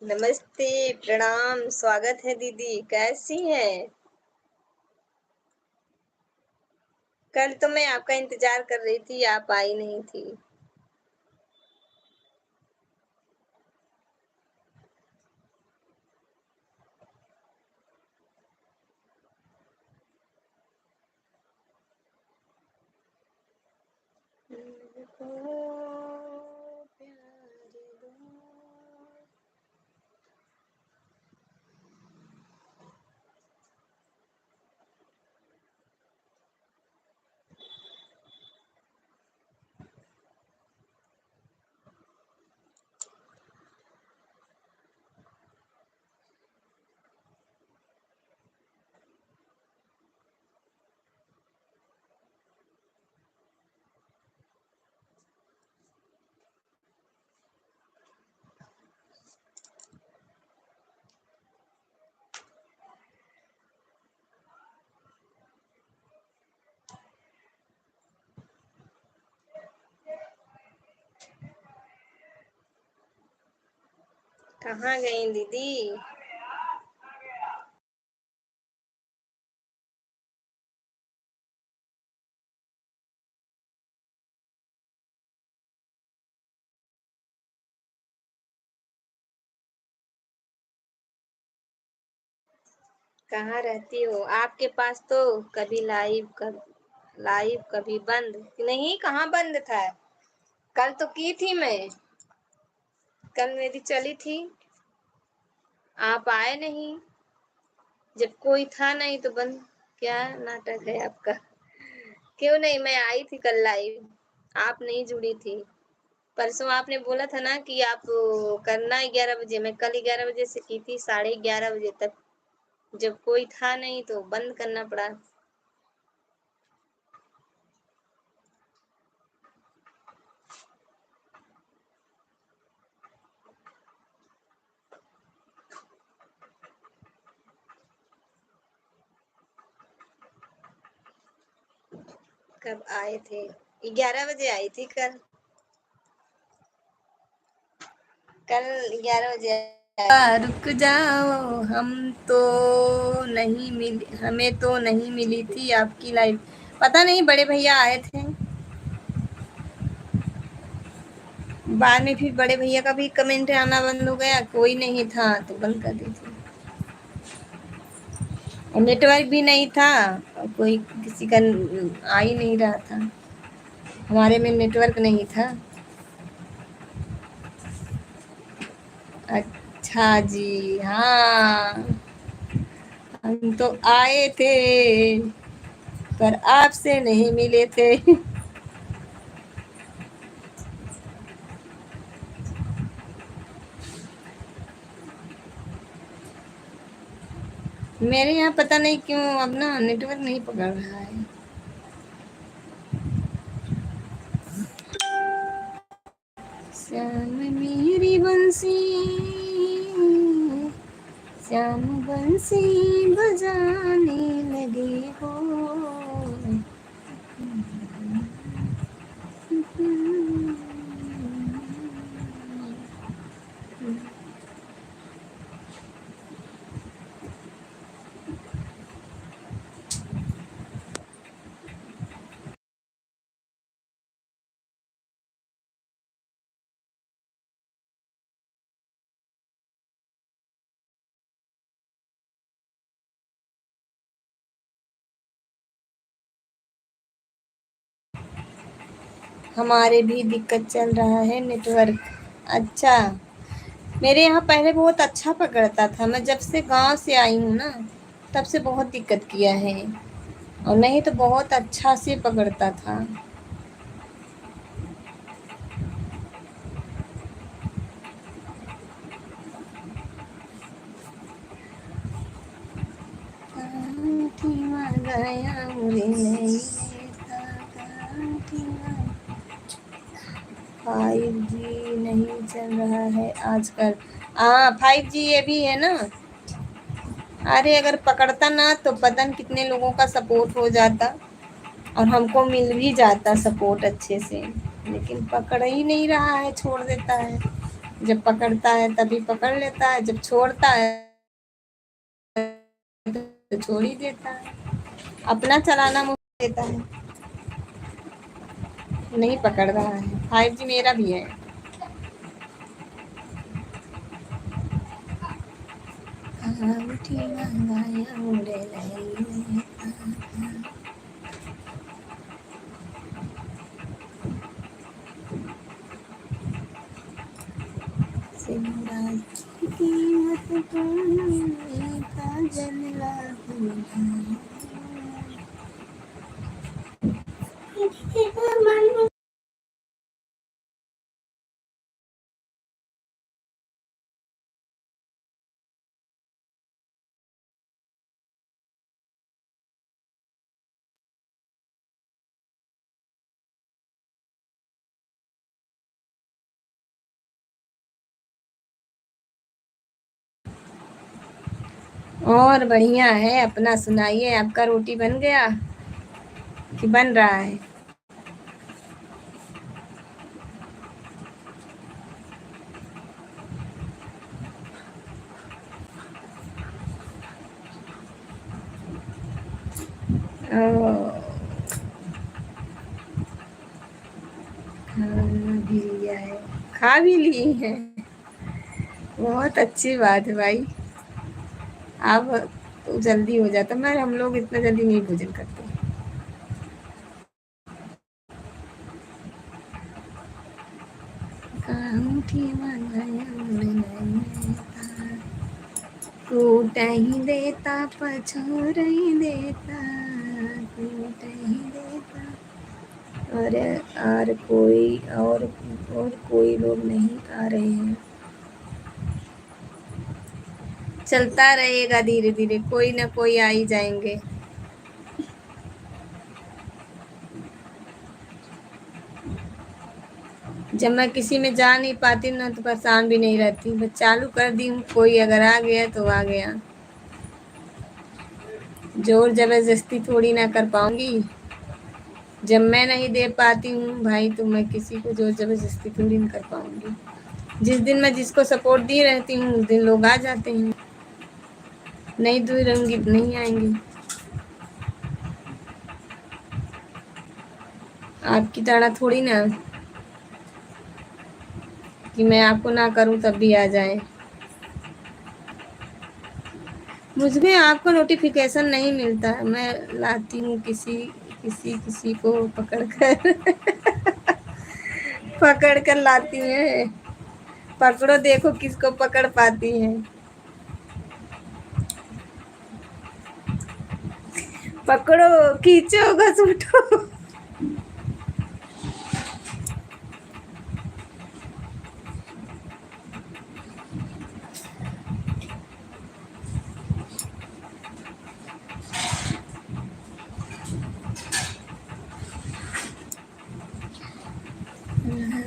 नमस्ते, प्रणाम, स्वागत है दीदी, कैसी हैं? कल तो मैं आपका इंतज़ार कर रही थी, आप आई नहीं थी। मुझको प्यार दो। कहाँ गईं दीदी? कहाँ रहती हो? आपके पास तो कभी लाइव कभी बंद नहीं, कहाँ बंद था? कल तो की थी मैं, कल मेरी चली थी, आप आए नहीं। जब कोई था नहीं तो बंद। क्या नाटक है आपका? क्यों नहीं, मैं आई थी कल लाइव, आप नहीं जुड़ी थी। परसों आपने बोला था ना कि आप करना 11 बजे, मैं कल 11 बजे से की थी 11:30 बजे तक। जब कोई था नहीं तो बंद करना पड़ा। कब आए थे? 11 बजे आई थी कल। कल 11 बजे। रुक जाओ, हम तो नहीं मिली, हमें तो नहीं मिली थी आपकी लाइव। पता नहीं, बड़े भैया आए थे, बाद में फिर बड़े भैया का भी कमेंट आना बंद हो गया, कोई नहीं था तो बंद कर दी थी। और नेटवर्क भी नहीं था, और कोई किसी का आ ही नहीं रहा था, हमारे में नेटवर्क नहीं था। अच्छा जी, हाँ, हम तो आए थे पर आपसे नहीं मिले थे। मेरे यहाँ पता नहीं क्यों अब ना नेटवर्क नहीं पकड़ रहा है। श्याम मेरी बंसी, श्याम बंसी बजाने लगे हो। हमारे भी दिक्कत चल रहा है नेटवर्क। अच्छा, मेरे यहाँ पहले बहुत अच्छा पकड़ता था, मैं जब से गांव से आई हूँ ना तब से बहुत दिक्कत किया है, और नहीं तो बहुत अच्छा से पकड़ता था। गया मुझे 5G नहीं चल रहा है आजकल। हाँ, 5G ये भी है ना। अरे अगर पकड़ता ना तो पता नहीं कितने लोगों का सपोर्ट हो जाता, और हमको मिल भी जाता सपोर्ट अच्छे से, लेकिन पकड़ ही नहीं रहा है, छोड़ देता है। जब पकड़ता है तभी पकड़ लेता है, जब छोड़ता है तो छोड़ ही देता है। अपना चलाना मुश्किल देता है, नहीं पकड़ रहा है। 5G मेरा भी है। कीमत काजल और बढ़िया है। अपना सुनाइए, आपका रोटी बन गया कि बन रहा है? खाना भी लिया है, खा भी ली है। बहुत अच्छी बात है भाई। अब तो जल्दी हो जाता, मगर हम लोग इतना जल्दी नहीं भोजन करते। कूट ही देता पछोर ही देता, कूट ही देता। और कोई और कोई लोग नहीं आ रहे हैं। चलता रहेगा धीरे धीरे, कोई ना कोई आ ही जाएंगे। जब मैं किसी में जा नहीं पाती ना तो परेशान भी नहीं रहती, बस चालू कर दी हूँ, कोई अगर आ गया तो आ गया। जोर जबरदस्ती थोड़ी ना कर पाऊंगी। जब मैं नहीं दे पाती हूँ भाई तो मैं किसी को जोर जबरदस्ती थोड़ी ना कर पाऊंगी। जिस दिन मैं जिसको सपोर्ट दी रहती हूँ उस दिन लोग आ जाते हैं, नहीं दूर रहूंगी तो नहीं आएंगी। आपकी तरह थोड़ी ना कि मैं आपको ना करूँ तब भी आ जाए। मुझे आपका नोटिफिकेशन नहीं मिलता, मैं लाती हूँ किसी किसी किसी को पकड़ कर पकड़ कर लाती हूँ। पकड़ो देखो किसको पकड़ पाती हैं। पकड़ो, खींचो, घसीटो।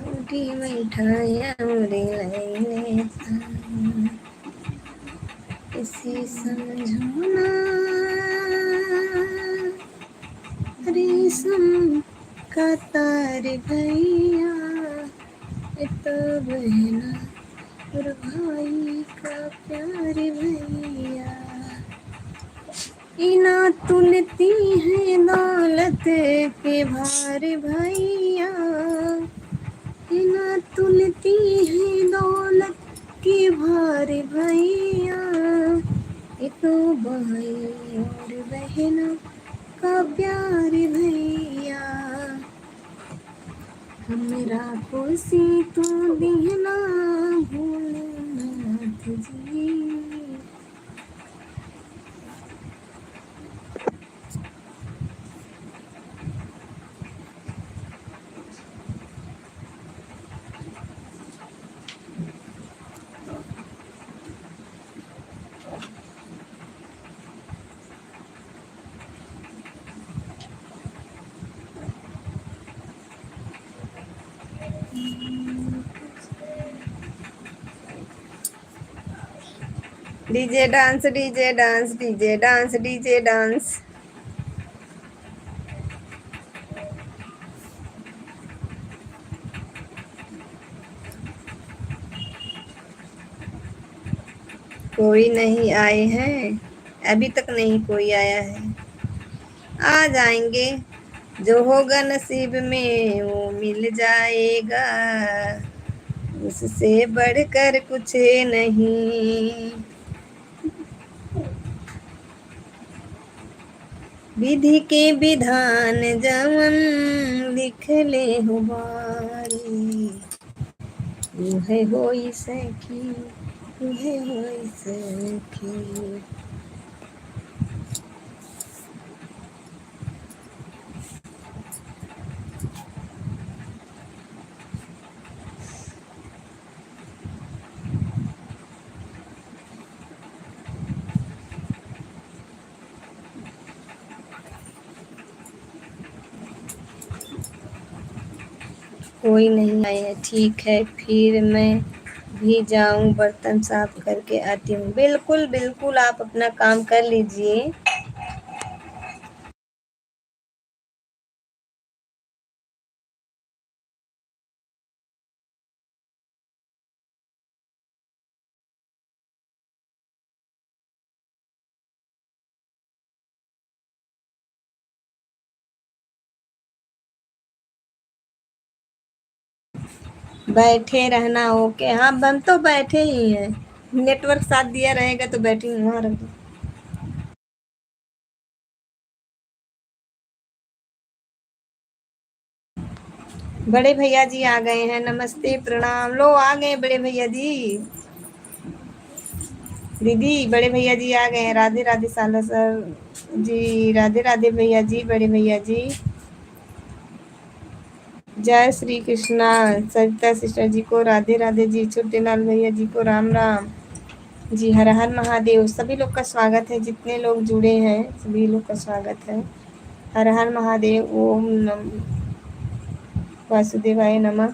उठी बैठाया रे लेता, इसे समझो ना रेशम का तार भैया, ये तो बहना और भाई का प्यार भैया। इना तुलती है दौलत के भार भैया, इना तुलती है दौलत के भार भैया। ये तो भाई और बहना का प्यार भैया। हमरा खुशी तो दिहना Bholenath ji. DJ dance, DJ dance, DJ dance, DJ dance. कोई नहीं आए हैं, अभी तक नहीं कोई आया है। आ जाएंगे, जो होगा नसीब में वो मिल जाएगा, उससे बढ़कर कुछ नहीं। विधि के विधान जवन लिखले हो बारी, उहे होई सखी, उहे होई सखी। कोई नहीं आए हैं, ठीक है, फिर मैं भी जाऊं बर्तन साफ करके आती हूँ। बिल्कुल बिल्कुल, आप अपना काम कर लीजिए। बैठे रहना हो के, हाँ हम तो बैठे ही हैं। नेटवर्क साथ दिया रहेगा तो बैठी हूँ, वहाँ रख दो। बड़े भैया जी आ गए हैं, नमस्ते प्रणाम। लो आ गए बड़े भैया जी। दीदी बड़े भैया जी आ गए हैं, राधे राधे साला सर जी, राधे राधे भैया जी, बड़े भैया जी। जय श्री कृष्णा। सरिता सिस्टर जी को राधे राधे जी, छोटे लाल भैया जी को राम राम जी, हर हर महादेव। सभी लोग का स्वागत है, जितने लोग जुड़े हैं सभी लोग का स्वागत है। हर हर महादेव। ओम नम वासुदेवाय नमः।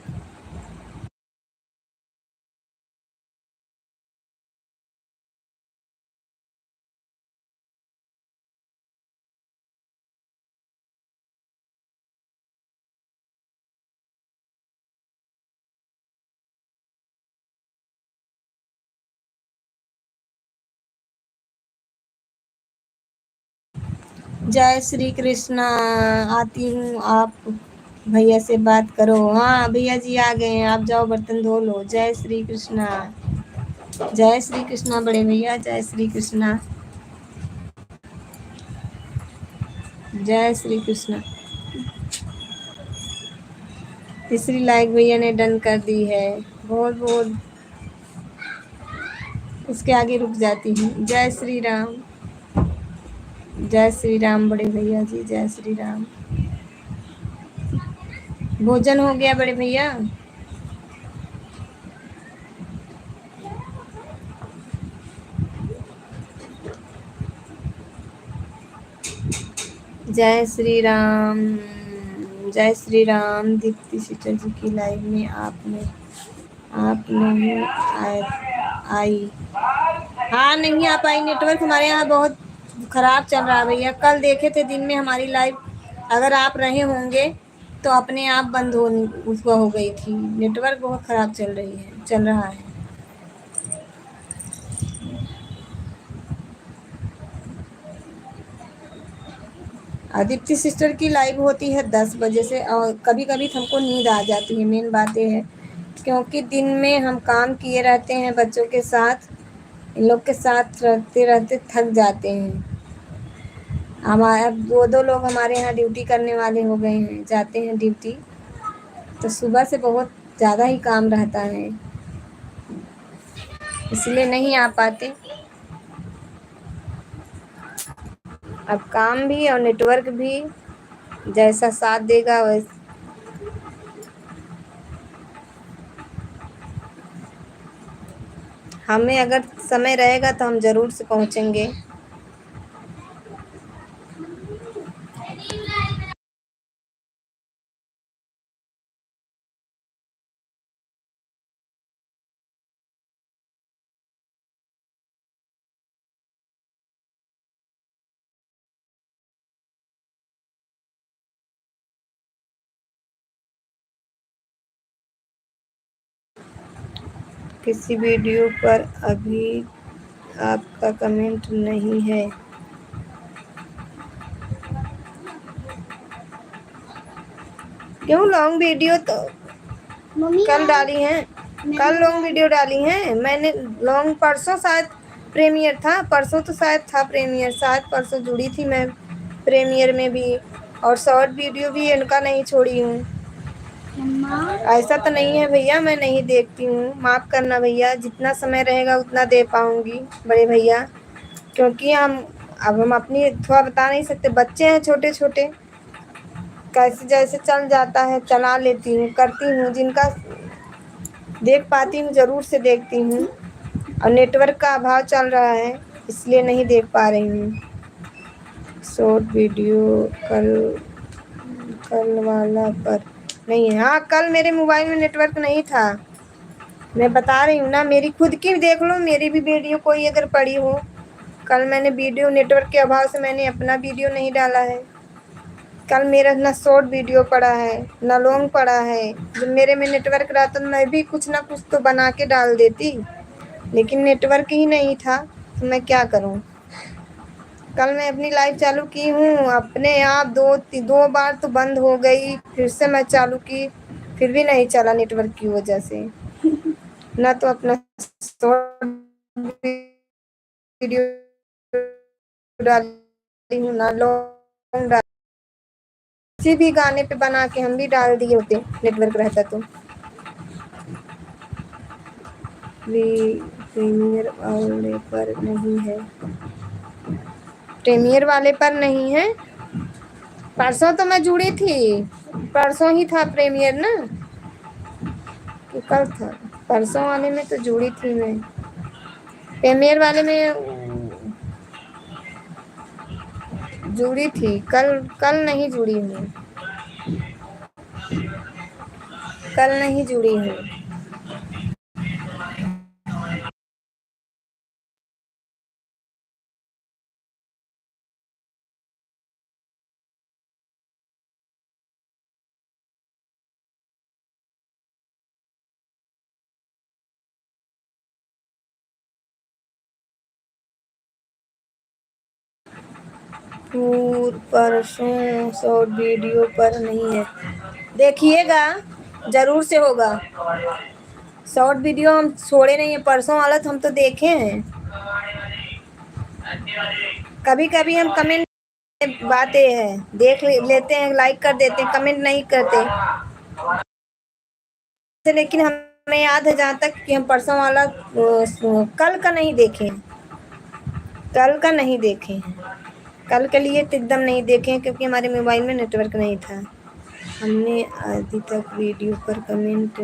जय श्री कृष्णा। आती हूँ, आप भैया से बात करो। हाँ भैया जी आ गए हैं, आप जाओ बर्तन धो लो। जय श्री कृष्णा। जय श्री कृष्णा बड़े भैया, जय श्री कृष्णा। जय श्री कृष्णा। तीसरी लाइक भैया ने डन कर दी है, बहुत बहुत। उसके आगे रुक जाती हूँ। जय श्री राम। जय श्री राम बड़े भैया जी, जय श्री राम। भोजन हो गया बड़े भैया? जय श्री राम। जय श्री राम। दीप्ति सिस्टर जी की लाइव में आप नहीं आई। हाँ नहीं आ पाई, नेटवर्क हमारे यहाँ बहुत खराब चल रहा है भैया। कल देखे थे दिन में हमारी लाइव, अगर आप रहे होंगे तो अपने आप बंद हो, उसको हो गई थी। नेटवर्क बहुत खराब चल रहा है। आदित्य सिस्टर की लाइव होती है 10 बजे से, और कभी कभी हमको नींद आ जाती है। मेन बात ये है क्योंकि दिन में हम काम किए रहते हैं बच्चों के साथ, इन लोग के साथ रहते रहते थक जाते हैं। हमारे दो दो लोग हमारे यहाँ ड्यूटी करने वाले हो गए हैं, जाते हैं ड्यूटी, तो सुबह से बहुत ज़्यादा ही काम रहता है, इसलिए नहीं आ पाते। अब काम भी और नेटवर्क भी जैसा साथ देगा वैसे। हमें अगर समय रहेगा तो हम ज़रूर से पहुँचेंगे। किसी वीडियो पर अभी आपका कमेंट नहीं है। क्यों लॉन्ग वीडियो तो कल डाली है, कल लॉन्ग वीडियो डाली है मैंने। लॉन्ग परसों शायद प्रीमियर था, परसों तो शायद था प्रीमियर, शायद परसों जुड़ी थी मैं प्रीमियर में भी। और शॉर्ट वीडियो भी इनका नहीं छोड़ी हूँ। ऐसा तो नहीं है भैया मैं नहीं देखती हूँ, माफ़ करना भैया, जितना समय रहेगा उतना दे पाऊँगी बड़े भैया, क्योंकि हम अपनी थोड़ा बता नहीं सकते, बच्चे हैं छोटे छोटे, कैसे जैसे चल जाता है चला लेती हूँ, करती हूँ, जिनका देख पाती हूँ ज़रूर से देखती हूँ। और नेटवर्क का अभाव चल रहा है इसलिए नहीं देख पा रही हूँ शॉर्ट वीडियो। कल कल वाला पर नहीं है। हाँ कल मेरे मोबाइल में नेटवर्क नहीं था, मैं बता रही हूँ ना, मेरी खुद की देख लो, मेरी भी वीडियो कोई अगर पड़ी हो। कल मैंने वीडियो नेटवर्क के अभाव से मैंने अपना वीडियो नहीं डाला है। कल मेरा ना शॉर्ट वीडियो पड़ा है ना लॉन्ग पड़ा है। जब मेरे में नेटवर्क रहता तो मैं भी कुछ ना कुछ तो बना के डाल देती, लेकिन नेटवर्क ही नहीं था तो मैं क्या करूँ। कल मैं अपनी लाइव चालू की हूँ, अपने आप दो बार तो बंद हो गई, फिर से मैं चालू की, फिर भी नहीं चला नेटवर्क की वजह से। ना तो अपना शॉर्ट वीडियो डाली हूँ ना लॉन्ग डाली, किसी भी गाने पे बना के हम भी डाल दिए होते नेटवर्क रहता तो। प्रीमियर वाले पर नहीं है, प्रीमियर वाले पर नहीं है। परसों तो मैं जुड़ी थी, परसों ही था प्रीमियर ना कि कल था, परसों वाले में तो जुड़ी थी मैं, प्रीमियर वाले में जुड़ी थी, कल नहीं जुड़ी हूँ, कल नहीं जुड़ी हूँ। परसों शॉर्ट वीडियो पर नहीं है, देखिएगा जरूर से होगा। शॉर्ट वीडियो हम छोड़े नहीं है, परसों वाला तो हम तो देखे हैं। कभी कभी हम कमेंट बातें हैं देख लेते हैं, लाइक कर देते हैं, कमेंट नहीं करते, लेकिन हमें याद है जहाँ तक कि हम परसों वाला कल का नहीं देखे, कल का नहीं देखे हैं, कल के लिए तो एकदम नहीं देखे हैं क्योंकि हमारे मोबाइल में नेटवर्क नहीं था। हमने आदि तक वीडियो पर कमेंट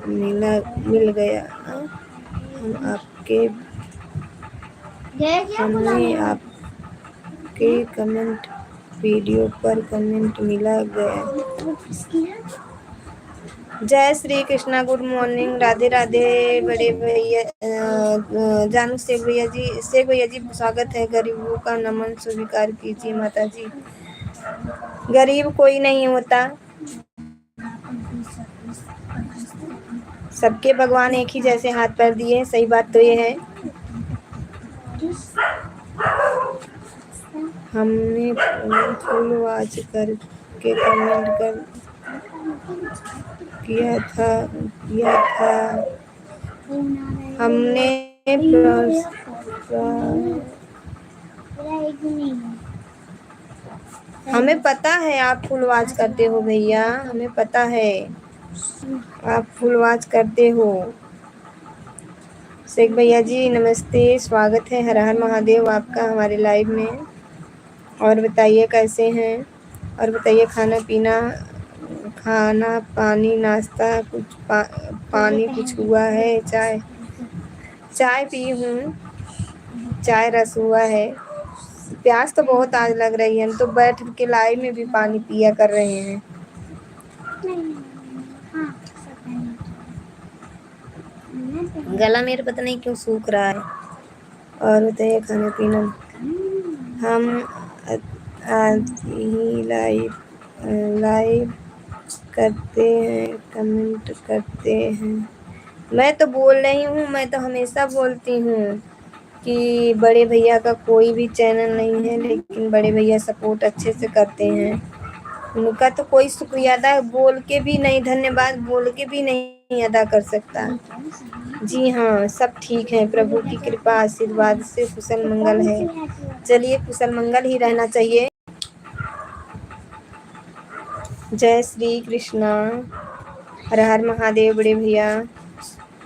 मिल गया, हम आपके हमने आपके कमेंट वीडियो पर कमेंट मिला गया। जय श्री कृष्णा, गुड मॉर्निंग, राधे राधे बड़े भैया, जानू शेख भैया जी स्वागत है। गरीबों का नमन स्वीकार कीजिए माता जी। गरीब कोई नहीं होता, सबके भगवान एक ही जैसे हाथ पैर दिए, सही बात तो ये है। हमने फुल वॉच करके कमेंट कर किया था हमने हमें पता है आप फुल वॉच करते हो भैया, हमें पता है आप फुल वॉच करते हो। शेख भैया जी नमस्ते, स्वागत है, हर हर महादेव आपका हमारे लाइव में। और बताइए कैसे हैं, और बताइए खाना पानी नाश्ता कुछ पानी कुछ हुआ है, चाय पी हूँ, चाय रस हुआ है। प्यास तो बहुत आज लग रही है, हम तो बैठ के लाइव में भी पानी पिया कर रहे हैं। गला मेरा पता नहीं क्यों सूख रहा है। और बताइए खाना पीना, हम आज ही लाइव करते हैं, कमेंट करते हैं। मैं तो बोल रही हूँ, मैं तो हमेशा बोलती हूँ, कि बड़े भैया का कोई भी चैनल नहीं है, लेकिन बड़े भैया सपोर्ट अच्छे से करते हैं। उनका तो कोई शुक्रिया अदा बोल के भी नहीं, धन्यवाद बोल के भी नहीं अदा कर सकता। जी हाँ, सब ठीक है, प्रभु की कृपा आशीर्वाद से कुशल मंगल है। चलिए कुशल मंगल ही रहना चाहिए। जय श्री कृष्णा। हर हर महादेव। बड़े भैया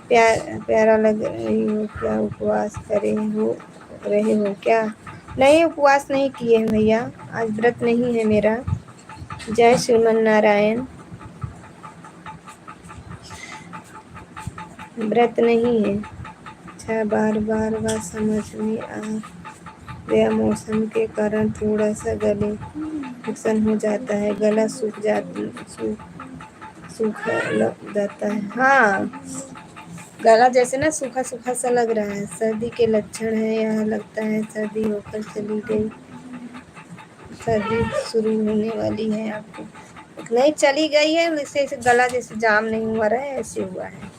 प्यारा लग रही हो क्या? उपवास रहे हो क्या? नहीं, उपवास नहीं किए हैं भैया, आज व्रत नहीं है मेरा। जय श्रीमन नारायण। व्रत नहीं है। अच्छा, बार समझ में आ गया। मौसम के कारण थोड़ा सा गले नुकसान हो जाता है, गला सूखा लग जाता है। हाँ, गला जैसे ना सूखा सूखा सा लग रहा है, सर्दी के लक्षण है। यहाँ लगता है सर्दी होकर चली गई, सर्दी शुरू होने वाली है आपको। नहीं, चली गई है, जैसे गला जैसे जाम नहीं हुआ रहा है, ऐसे हुआ है।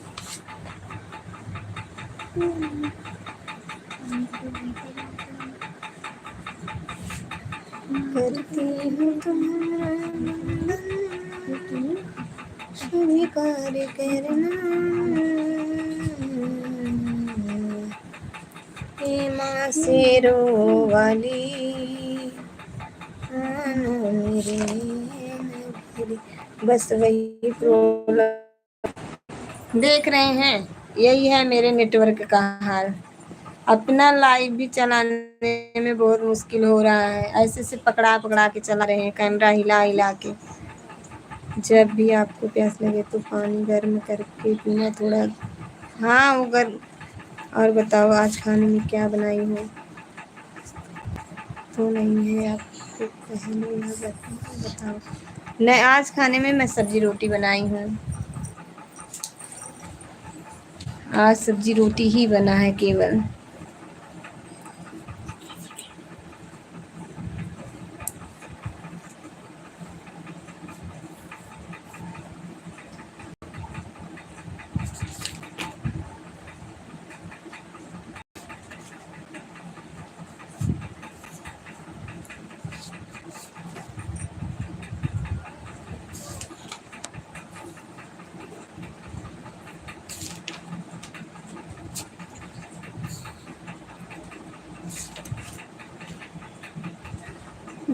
करती हूँ तुम्हारा स्वीकार करना, माँ शेरो वाली बस वही प्रॉब्लम देख रहे हैं। यही है मेरे नेटवर्क का हाल। अपना लाइव भी चलाने में बहुत मुश्किल हो रहा है, ऐसे से पकड़ा पकड़ा के चला रहे हैं, कैमरा हिला हिला के। जब भी आपको प्यास लगे तो पानी गर्म करके पीना थोड़ा। हाँ, वो गर्म। और बताओ आज खाने में क्या बनाई हो? तो नहीं है आपको पहले यह बताओ। नहीं, आज खाने में मैं सब्जी रोटी बनाई हूँ। आज सब्जी रोटी ही बना है केवल।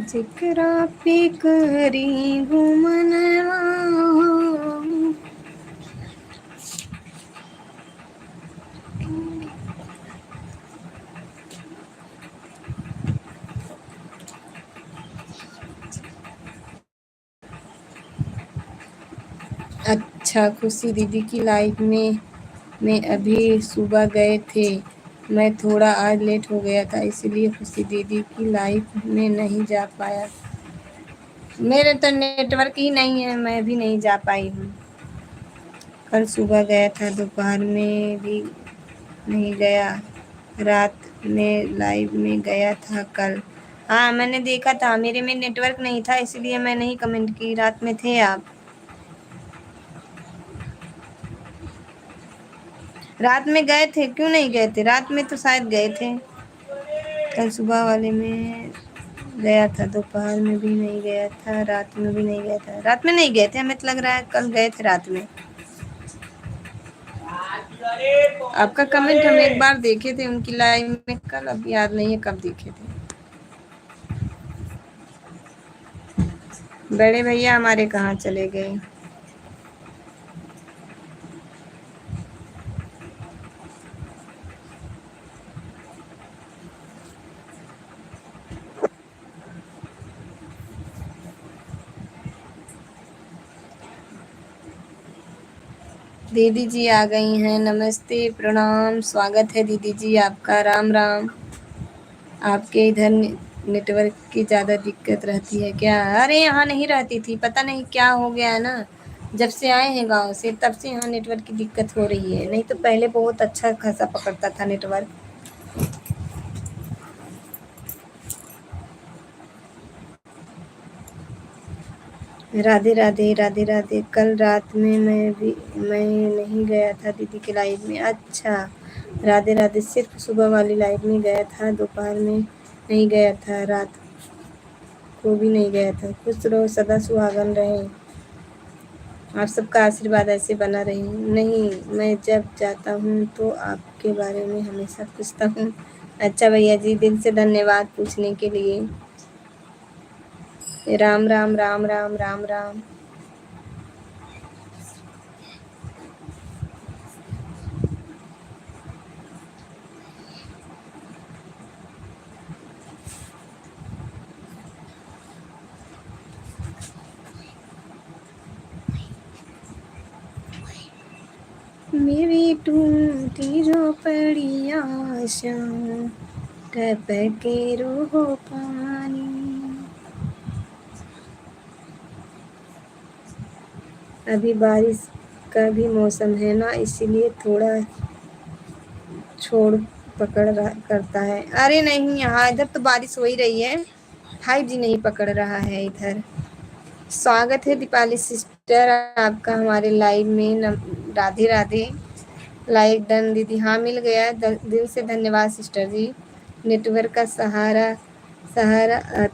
जिकरा पे करी घुमनवा। अच्छा, खुशी दीदी की लाइफ में अभी सुबह गए थे। मैं थोड़ा आज लेट हो गया था, इसलिए खुशी दीदी की लाइफ में नहीं जा पाया। मेरे तो नेटवर्क ही नहीं है, मैं भी नहीं जा पाई हूँ। कल सुबह गया था, दोपहर में भी नहीं गया, रात में लाइव में गया था कल। हाँ, मैंने देखा था, मेरे में नेटवर्क नहीं था, इसलिए मैं नहीं कमेंट की। रात में थे आप? रात में गए थे? क्यों नहीं गए थे? रात में तो शायद गए थे। कल सुबह वाले में गया था, दोपहर में भी नहीं गया था, रात में भी नहीं गया था। रात में नहीं गए थे, हमें तो लग रहा है कल गए थे रात में। आपका कमेंट हम एक बार देखे थे उनकी लाइव में कल, अब याद नहीं है कब देखे थे। बड़े भैया हमारे कहाँ चले गए? दीदी जी आ गई हैं। नमस्ते, प्रणाम, स्वागत है दीदी जी आपका। राम राम। आपके इधर नेटवर्क की ज़्यादा दिक्कत रहती है क्या? अरे यहाँ नहीं रहती थी, पता नहीं क्या हो गया है ना, जब से आए हैं गांव से तब से यहाँ नेटवर्क की दिक्कत हो रही है। नहीं तो पहले बहुत अच्छा खासा पकड़ता था नेटवर्क। राधे राधे, राधे राधे। कल रात में मैं नहीं गया था दीदी के लाइव में। अच्छा, राधे राधे। सिर्फ सुबह वाली लाइव में गया था, दोपहर में नहीं गया था, रात को भी नहीं गया था। खुश रहो, सदा सुहागन रहे, आप सबका आशीर्वाद ऐसे बना रहे। नहीं, मैं जब जाता हूँ तो आपके बारे में हमेशा पूछता हूँ। अच्छा भैया जी, दिल से धन्यवाद पूछने के लिए। राम राम राम राम राम राम। मेरी टूटी झोपड़ी आशा टपके रो पानी। अभी बारिश का भी मौसम है ना, इसीलिए थोड़ा छोड़ पकड़ करता है। अरे नहीं, यहाँ इधर तो बारिश हो ही रही है, 5G नहीं पकड़ रहा है इधर। स्वागत है दीपाली सिस्टर आपका हमारे लाइव में। राधे राधे। लाइक डन दीदी, हाँ मिल गया, दिल से धन्यवाद सिस्टर जी। नेटवर्क का सहारा सहारा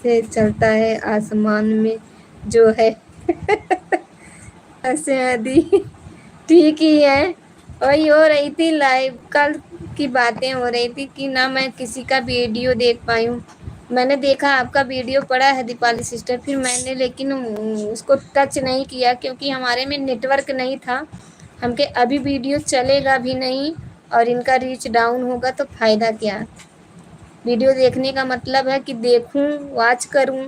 से चलता है, आसमान में जो है ऐसे आदि ठीक ही है। वही हो रही थी लाइव, कल की बातें हो रही थी कि ना मैं किसी का वीडियो देख पाई हूँ। मैंने देखा आपका वीडियो पड़ा है दीपाली सिस्टर, फिर मैंने लेकिन उसको टच नहीं किया क्योंकि हमारे में नेटवर्क नहीं था। हमके अभी वीडियो चलेगा भी नहीं और इनका रीच डाउन होगा तो फ़ायदा क्या। वीडियो देखने का मतलब है कि देखूं, वॉच करूं,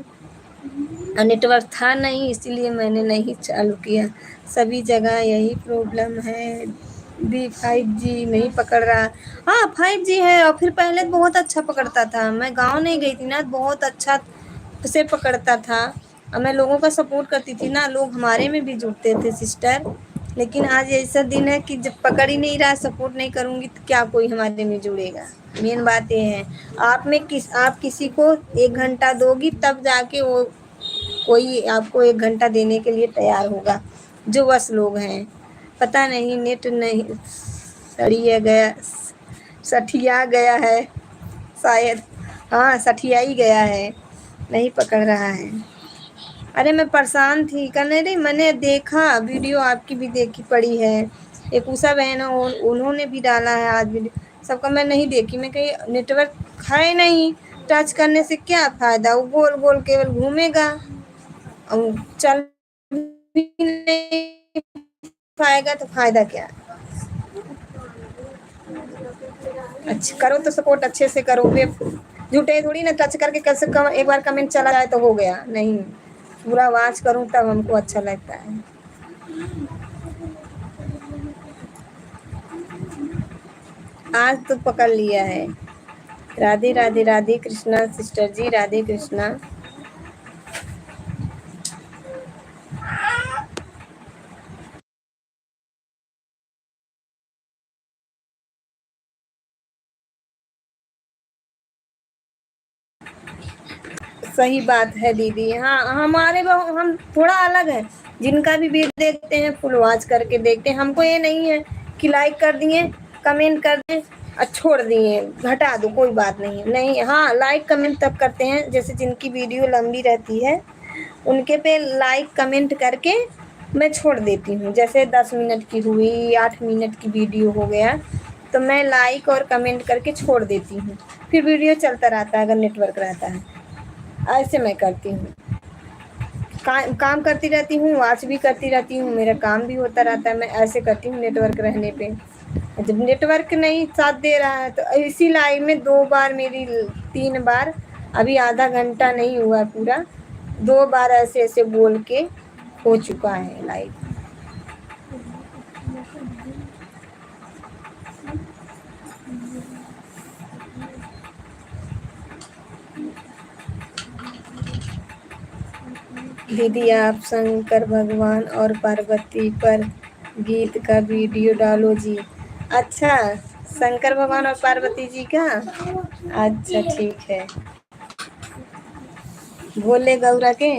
और नेटवर्क था नहीं इसीलिए मैंने नहीं चालू किया। सभी जगह यही प्रॉब्लम है दी, 5G नहीं पकड़ रहा। हाँ 5G है, और फिर पहले बहुत अच्छा पकड़ता था। मैं गांव नहीं गई थी ना, बहुत अच्छा से पकड़ता था और मैं लोगों का सपोर्ट करती थी ना, लोग हमारे में भी जुड़ते थे सिस्टर। लेकिन आज ऐसा दिन है कि जब पकड़ ही नहीं रहा, सपोर्ट नहीं करूँगी तो क्या कोई हमारे में जुड़ेगा। मेन बात ये है, आप किसी को 1 घंटा दोगी तब जाके वो कोई आपको 1 घंटा देने के लिए तैयार होगा। जो बस लोग हैं, पता नहीं नेट नहीं सड़िया गया, सठिया गया है शायद। हाँ सठिया ही गया है, नहीं पकड़ रहा है। अरे मैं परेशान थी, करने रही मैंने देखा वीडियो, आपकी भी देखी पड़ी है। एक उषा बहन है, उन्होंने भी डाला है आज वीडियो, सबका मैं नहीं देखी। मैं कहीं नेटवर्क है नहीं, टच करने से क्या फ़ायदा, वो गोल गोल केवल घूमेगा और चल भी नहीं पाएगा तो फ़ायदा क्या। अच्छा करो तो सपोर्ट अच्छे से करो, वे झूठे थोड़ी ना टच करके कैसे एक बार कमेंट चला जाए तो हो गया, नहीं पूरा वॉच करूं तब हमको अच्छा लगता है। आज तो पकड़ लिया है। राधे राधे राधे कृष्णा सिस्टर जी, राधे कृष्णा। सही बात है दीदी। हाँ हमारे हम थोड़ा अलग है, जिनका भी वीडियो देखते हैं फुल वॉच करके देखते हैं। हमको ये नहीं है कि लाइक कर दिए, कमेंट कर दें और छोड़ दिए, घटा दो, कोई बात नहीं है। नहीं, हाँ लाइक कमेंट तब करते हैं जैसे जिनकी वीडियो लंबी रहती है उनके पे लाइक कमेंट करके मैं छोड़ देती हूँ। जैसे 10 मिनट की हुई, 8 मिनट की वीडियो हो गया तो मैं लाइक और कमेंट करके छोड़ देती हूँ, फिर वीडियो चलता रहता है अगर नेटवर्क रहता है। ऐसे मैं करती हूँ, काम करती रहती हूँ, वॉच भी करती रहती हूँ, मेरा काम भी होता रहता है। मैं ऐसे करती हूँ नेटवर्क रहने पे। जब नेटवर्क नहीं साथ दे रहा है तो इसी लाइव में 2 बार मेरी 3 बार, अभी आधा घंटा नहीं हुआ पूरा, 2 बार ऐसे ऐसे बोल के हो चुका है लाइव। दीदी आप शंकर भगवान और पार्वती पर गीत का वीडियो डालो जी। अच्छा शंकर भगवान और पार्वती जी का, अच्छा ठीक है। भोले गौरा के,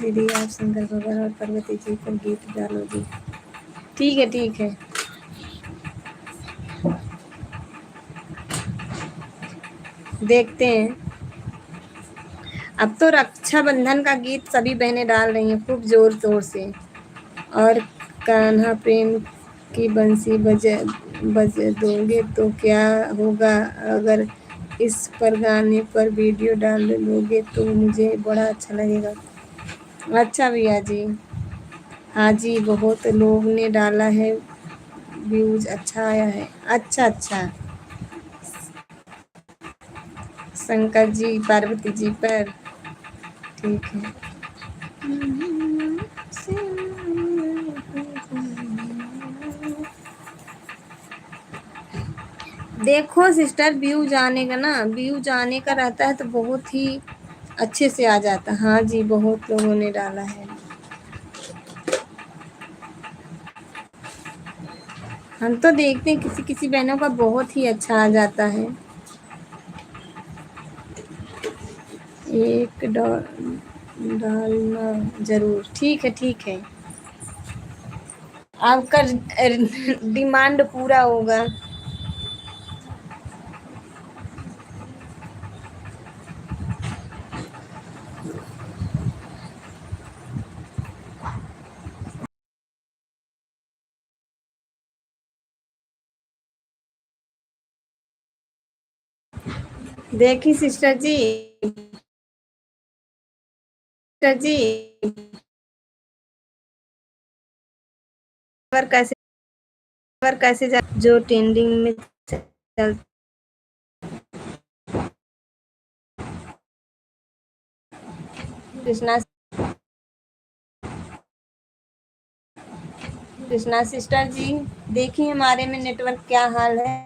दीदी आप शंकर भगवान और पार्वती जी पर गीत डालो जी। ठीक है ठीक है, देखते हैं। अब तो रक्षाबंधन का गीत सभी बहनें डाल रही हैं खूब जोर शोर से। और कान्हा प्रेम की बंसी बज दोगे तो क्या होगा अगर इस पर गाने पर वीडियो डाल लोगे तो मुझे बड़ा अच्छा लगेगा। अच्छा भैया जी, हाँ जी बहुत लोग ने डाला है, व्यूज अच्छा आया है। अच्छा अच्छा, शंकर जी पार्वती जी पर, ठीक है। देखो सिस्टर, व्यू जाने का ना, व्यू जाने का रहता है तो बहुत ही अच्छे से आ जाता। हाँ जी बहुत लोगों ने डाला है। हम तो देखते हैं किसी किसी बहनों का बहुत ही अच्छा आ जाता है। एक डालना जरूर, ठीक है ठीक है, आपका डिमांड पूरा होगा। देखी सिस्टर जी, सिस्टर जी पर कैसे, पर कैसे जो ट्रेंडिंग में चल। कृष्णा, कृष्णा सिस्टर जी देखिए हमारे में नेटवर्क क्या हाल है।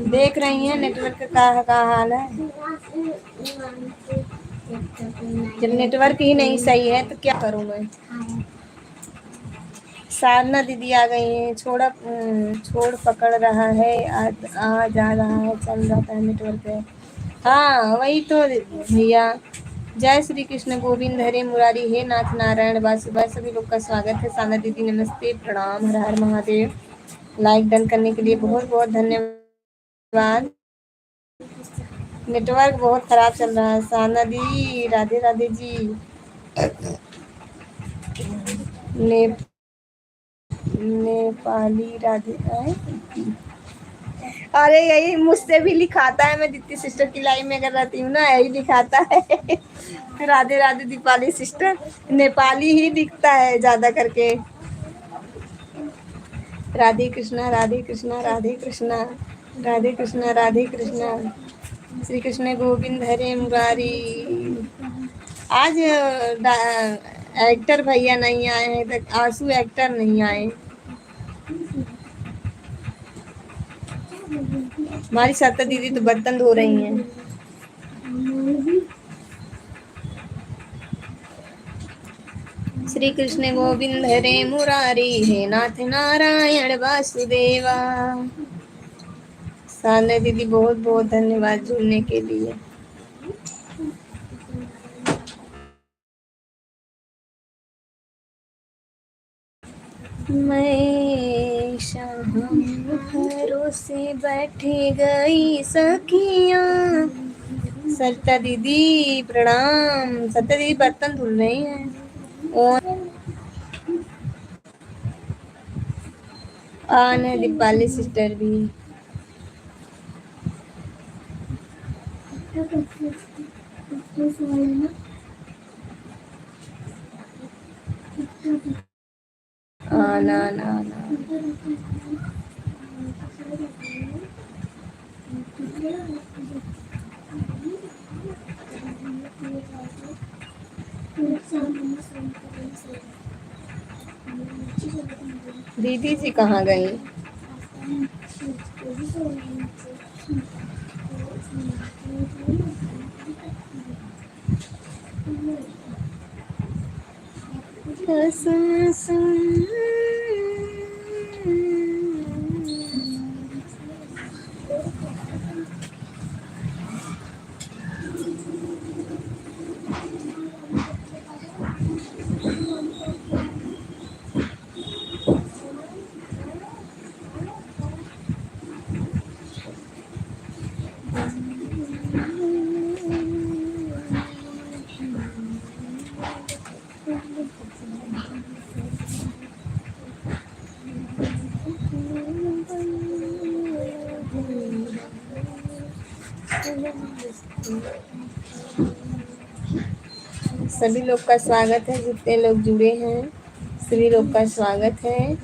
देख रही हैं नेटवर्क का हाल है। जब नेटवर्क ही नहीं सही है तो क्या करूँ मैं। साधना दीदी आ गई हैं। छोड़ पकड़ रहा है, आ जा रहा है, चल जाता है नेटवर्क है। हाँ वही तो भैया। जय श्री कृष्ण गोविंद हरे मुरारी, हे नाथ नारायण वासुदेव। सभी लोग का स्वागत है। साधना दीदी नमस्ते, प्रणाम, हर हर महादेव। लाइक डन करने के लिए बहुत बहुत धन्यवाद। नेटवर्क बहुत खराब चल रहा है। साधना दी राधे राधे जी। ने नेपाली राधे अरे यही मुझसे भी लिखाता है, मैं दीप्ति सिस्टर की लाइव में अगर रहती हूँ ना यही लिखाता है। राधे राधे दीपाली सिस्टर, नेपाली ही दिखता है ज्यादा करके। राधे कृष्णा राधे कृष्णा राधे कृष्णा राधे कृष्णा राधे कृष्णा, श्री कृष्ण गोविंद हरे मुरारी। आज एक्टर भैया नहीं आए हैं, आंसू एक्टर नहीं आए। हमारी सत्ता दीदी तो बर्तन धो रही हैं। श्री कृष्ण गोविंद हरे मुरारी, हे नाथ नारायण वासुदेवा। साने दीदी बहुत बहुत धन्यवाद जुड़ने के लिए। मैं शाम भरोसे बैठे गई सखियाँ। सरिता दीदी प्रणाम। सरिता दीदी बर्तन धुल रही हैं। और आने दीपाली सिस्टर भी। आना ना ना दीदी जी कहाँ गई। सभी लोग का स्वागत है, जितने लोग जुड़े हैं सभी लोग का स्वागत है।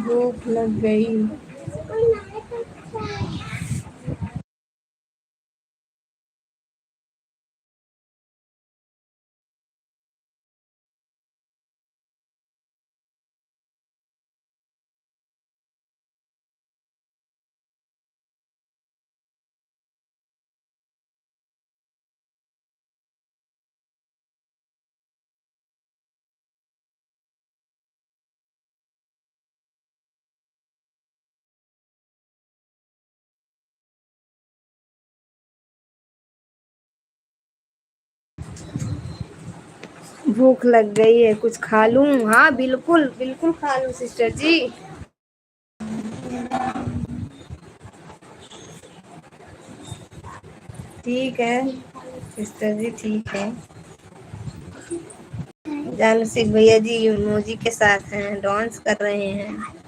भूख लग गई। भूख लग गई है, कुछ खा लूं? हाँ बिल्कुल बिल्कुल खा लूं सिस्टर जी। ठीक है सिस्टर जी, ठीक है। जानू सिंह भैया जी इमोजी के साथ हैं, डांस कर रहे हैं।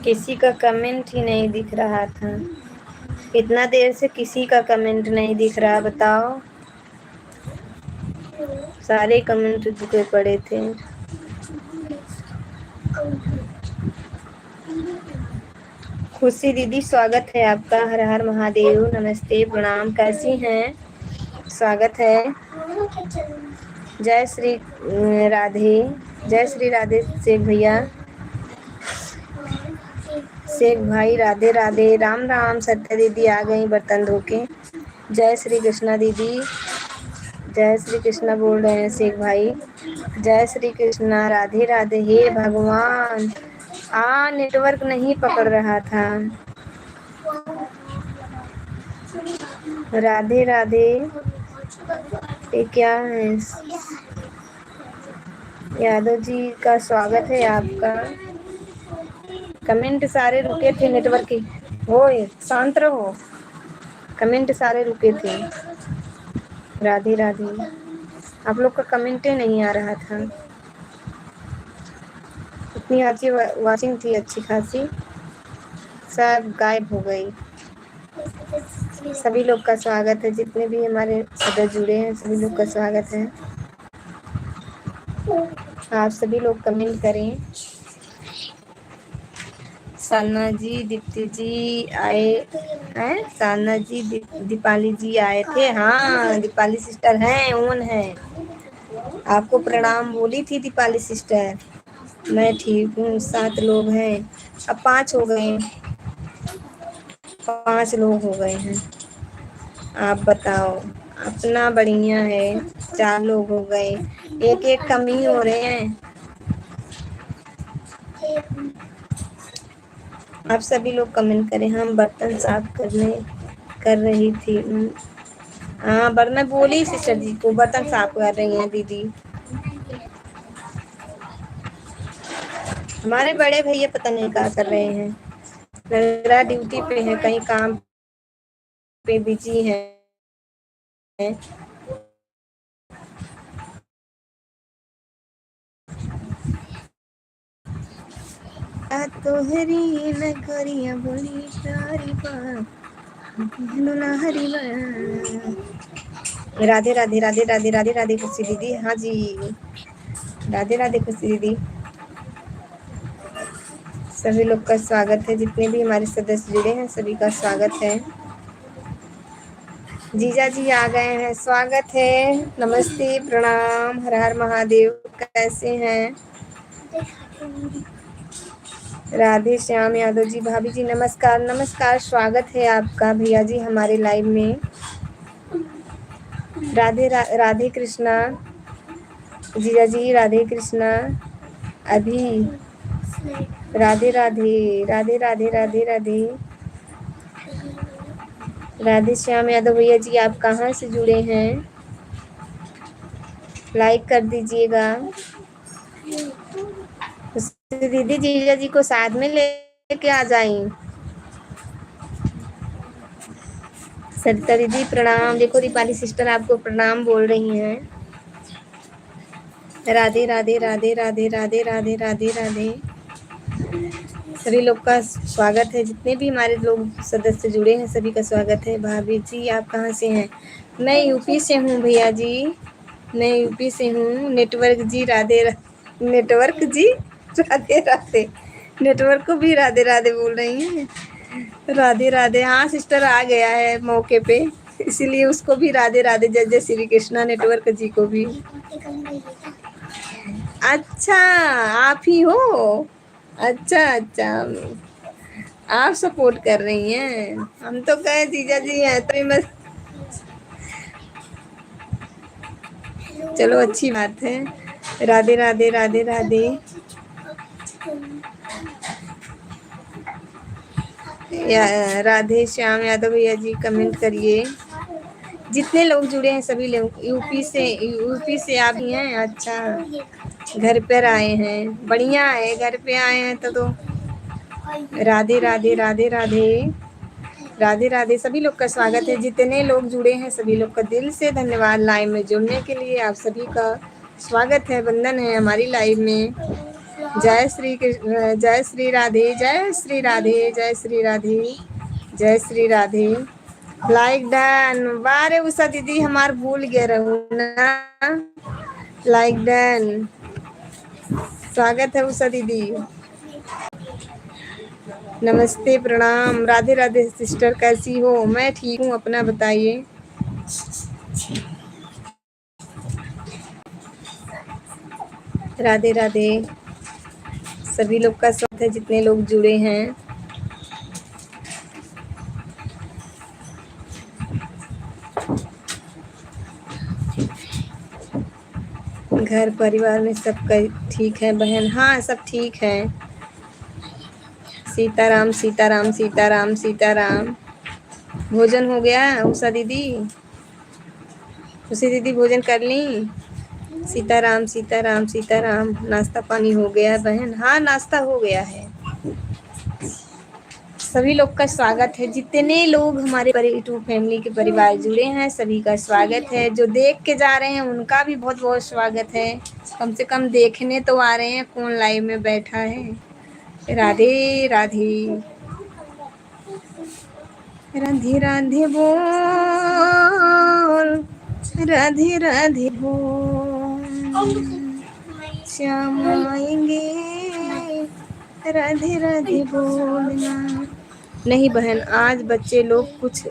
किसी का कमेंट ही नहीं दिख रहा था, इतना देर से किसी का कमेंट नहीं दिख रहा, बताओ। सारे कमेंट रुके पड़े थे। खुशी दीदी स्वागत है आपका, हर हर महादेव, नमस्ते प्रणाम, कैसी हैं? स्वागत है। जय श्री राधे, जय श्री राधे शेख भैया, शेख भाई राधे राधे, राम राम। सत्या दीदी आ गई बर्तन धो के। जय श्री कृष्णा दीदी, जय श्री कृष्णा बोल रहे हैं शेख भाई। जय श्री कृष्णा, राधे राधे। हे भगवान, नेटवर्क नहीं पकड़ रहा था। राधे राधे। ये क्या है? यादव जी का स्वागत है आपका। कमेंट सारे रुके थे नेटवर्क की। ओए शांत रहो, कमेंट सारे रुके थे। राधे राधे। आप लोग का कमेंटे नहीं आ रहा था। इतनी अच्छी वाचिंग थी अच्छी खासी, सब गायब हो गई। सभी लोग का स्वागत है, जितने भी हमारे सदस्य जुड़े हैं सभी लोग का स्वागत है। आप सभी लोग कमेंट करें। सालना जी, दीप्ति जी आए हैं, सालना जी दीपाली जी आए थे। हाँ दीपाली सिस्टर हैं, ओन है। आपको प्रणाम बोली थी दीपाली सिस्टर। मैं ठीक हूँ, 7 लोग हैं, अब 5 हो गए, 5 लोग हो गए हैं। आप बताओ, अपना बढ़िया है, 4 लोग हो गए, एक एक कम ही हो रहे हैं। आप सभी लोग कमेंट करें। हम बर्तन साफ कर रही थी। हाँ, मैं बोली सिस्टर जी को बर्तन साफ कर रही हैं दीदी। हमारे बड़े भैया पता नहीं क्या कर रहे हैं, लग रहा ड्यूटी पे है, कहीं काम पे बिजी है। तोहरी नगरिया बोली प्यारी हरी। राधे राधे राधे राधे राधे राधे खुशी दीदी। हाँ जी, राधे राधे खुशी दीदी। सभी लोग का स्वागत है, जितने भी हमारे सदस्य जुड़े हैं सभी का स्वागत है। जीजा जी आ गए हैं, स्वागत है। नमस्ते, प्रणाम, हर हर महादेव। कैसे हैं? राधे श्याम यादव जी, भाभी जी नमस्कार नमस्कार, स्वागत है आपका भैया जी हमारे लाइव में। राधे कृष्णा जीजा जी, राधे कृष्णा। अभी राधे राधे राधे राधे राधे राधे। राधे श्याम यादव भैया जी, आप कहाँ से जुड़े हैं? लाइक कर दीजिएगा। दीदी जीजा जी को साथ में लेके आ जाएं। सरिता दीदी प्रणाम। देखो दीपाली सिस्टर आपको प्रणाम बोल रही हैं। राधे राधे राधे राधे राधे राधे राधे राधे। सभी लोग का स्वागत है, जितने भी हमारे लोग सदस्य जुड़े हैं सभी का स्वागत है। भाभी जी आप कहाँ से हैं? मैं यूपी से हूँ भैया जी, मैं यूपी से हूँ। नेटवर्क जी नेटवर्क जी राधे राधे। नेटवर्क को भी राधे राधे बोल रही हैं। राधे राधे। हाँ सिस्टर आ गया है मौके पे, इसीलिए उसको भी राधे राधे। जय जय श्री कृष्णा नेटवर्क जी को भी। अच्छा, आप ही हो? अच्छा अच्छा, आप सपोर्ट कर रही हैं। हम तो कहे जीजा जी हैं तो मैं। चलो अच्छी बात है। राधे राधे राधे राधे। राधे श्याम यादव भैया जी कमेंट करिए। जितने लोग जुड़े हैं सभी लोग यूपी से आप ही हैं। अच्छा, घर पर आए हैं, बढ़िया है, घर पे आए हैं तो राधे राधे राधे राधे राधे राधे। सभी लोग का स्वागत है, जितने लोग जुड़े हैं सभी लोग का दिल से धन्यवाद लाइव में जुड़ने के लिए। आप सभी का स्वागत है, वंदन है हमारी लाइव में। जय श्री कृष्ण, जय श्री राधे, जय श्री राधे, जय श्री राधे, जय श्री राधे। Like done. वारे उषा दीदी हमार भूल गए रहू ना। Like done. स्वागत है उषा दीदी। नमस्ते प्रणाम। राधे राधे सिस्टर, कैसी हो? मैं ठीक हूँ, अपना बताइए। राधे राधे। सभी लोग का स्वागत है, जितने लोग जुड़े हैं। घर परिवार में सब ठीक है बहन? हाँ सब ठीक है। सीताराम सीताराम सीताराम सीताराम। भोजन हो गया उषा दीदी? उषा दीदी भोजन कर ली? सीताराम सीताराम सीताराम। नाश्ता पानी हो गया बहन? हाँ नाश्ता हो गया है। सभी लोग का स्वागत है, जितने लोग हमारे यूट्यूब फैमिली के परिवार जुड़े हैं सभी का स्वागत है। जो देख के जा रहे हैं उनका भी बहुत बहुत स्वागत है। कम से कम देखने तो आ रहे हैं कौन लाइव में बैठा है। राधे राधे। राधे राधे बोल, राधे राधे बोल, श्याम आएंगे, राधे राधे बोलना। नहीं बहन, आज बच्चे लोग कुछ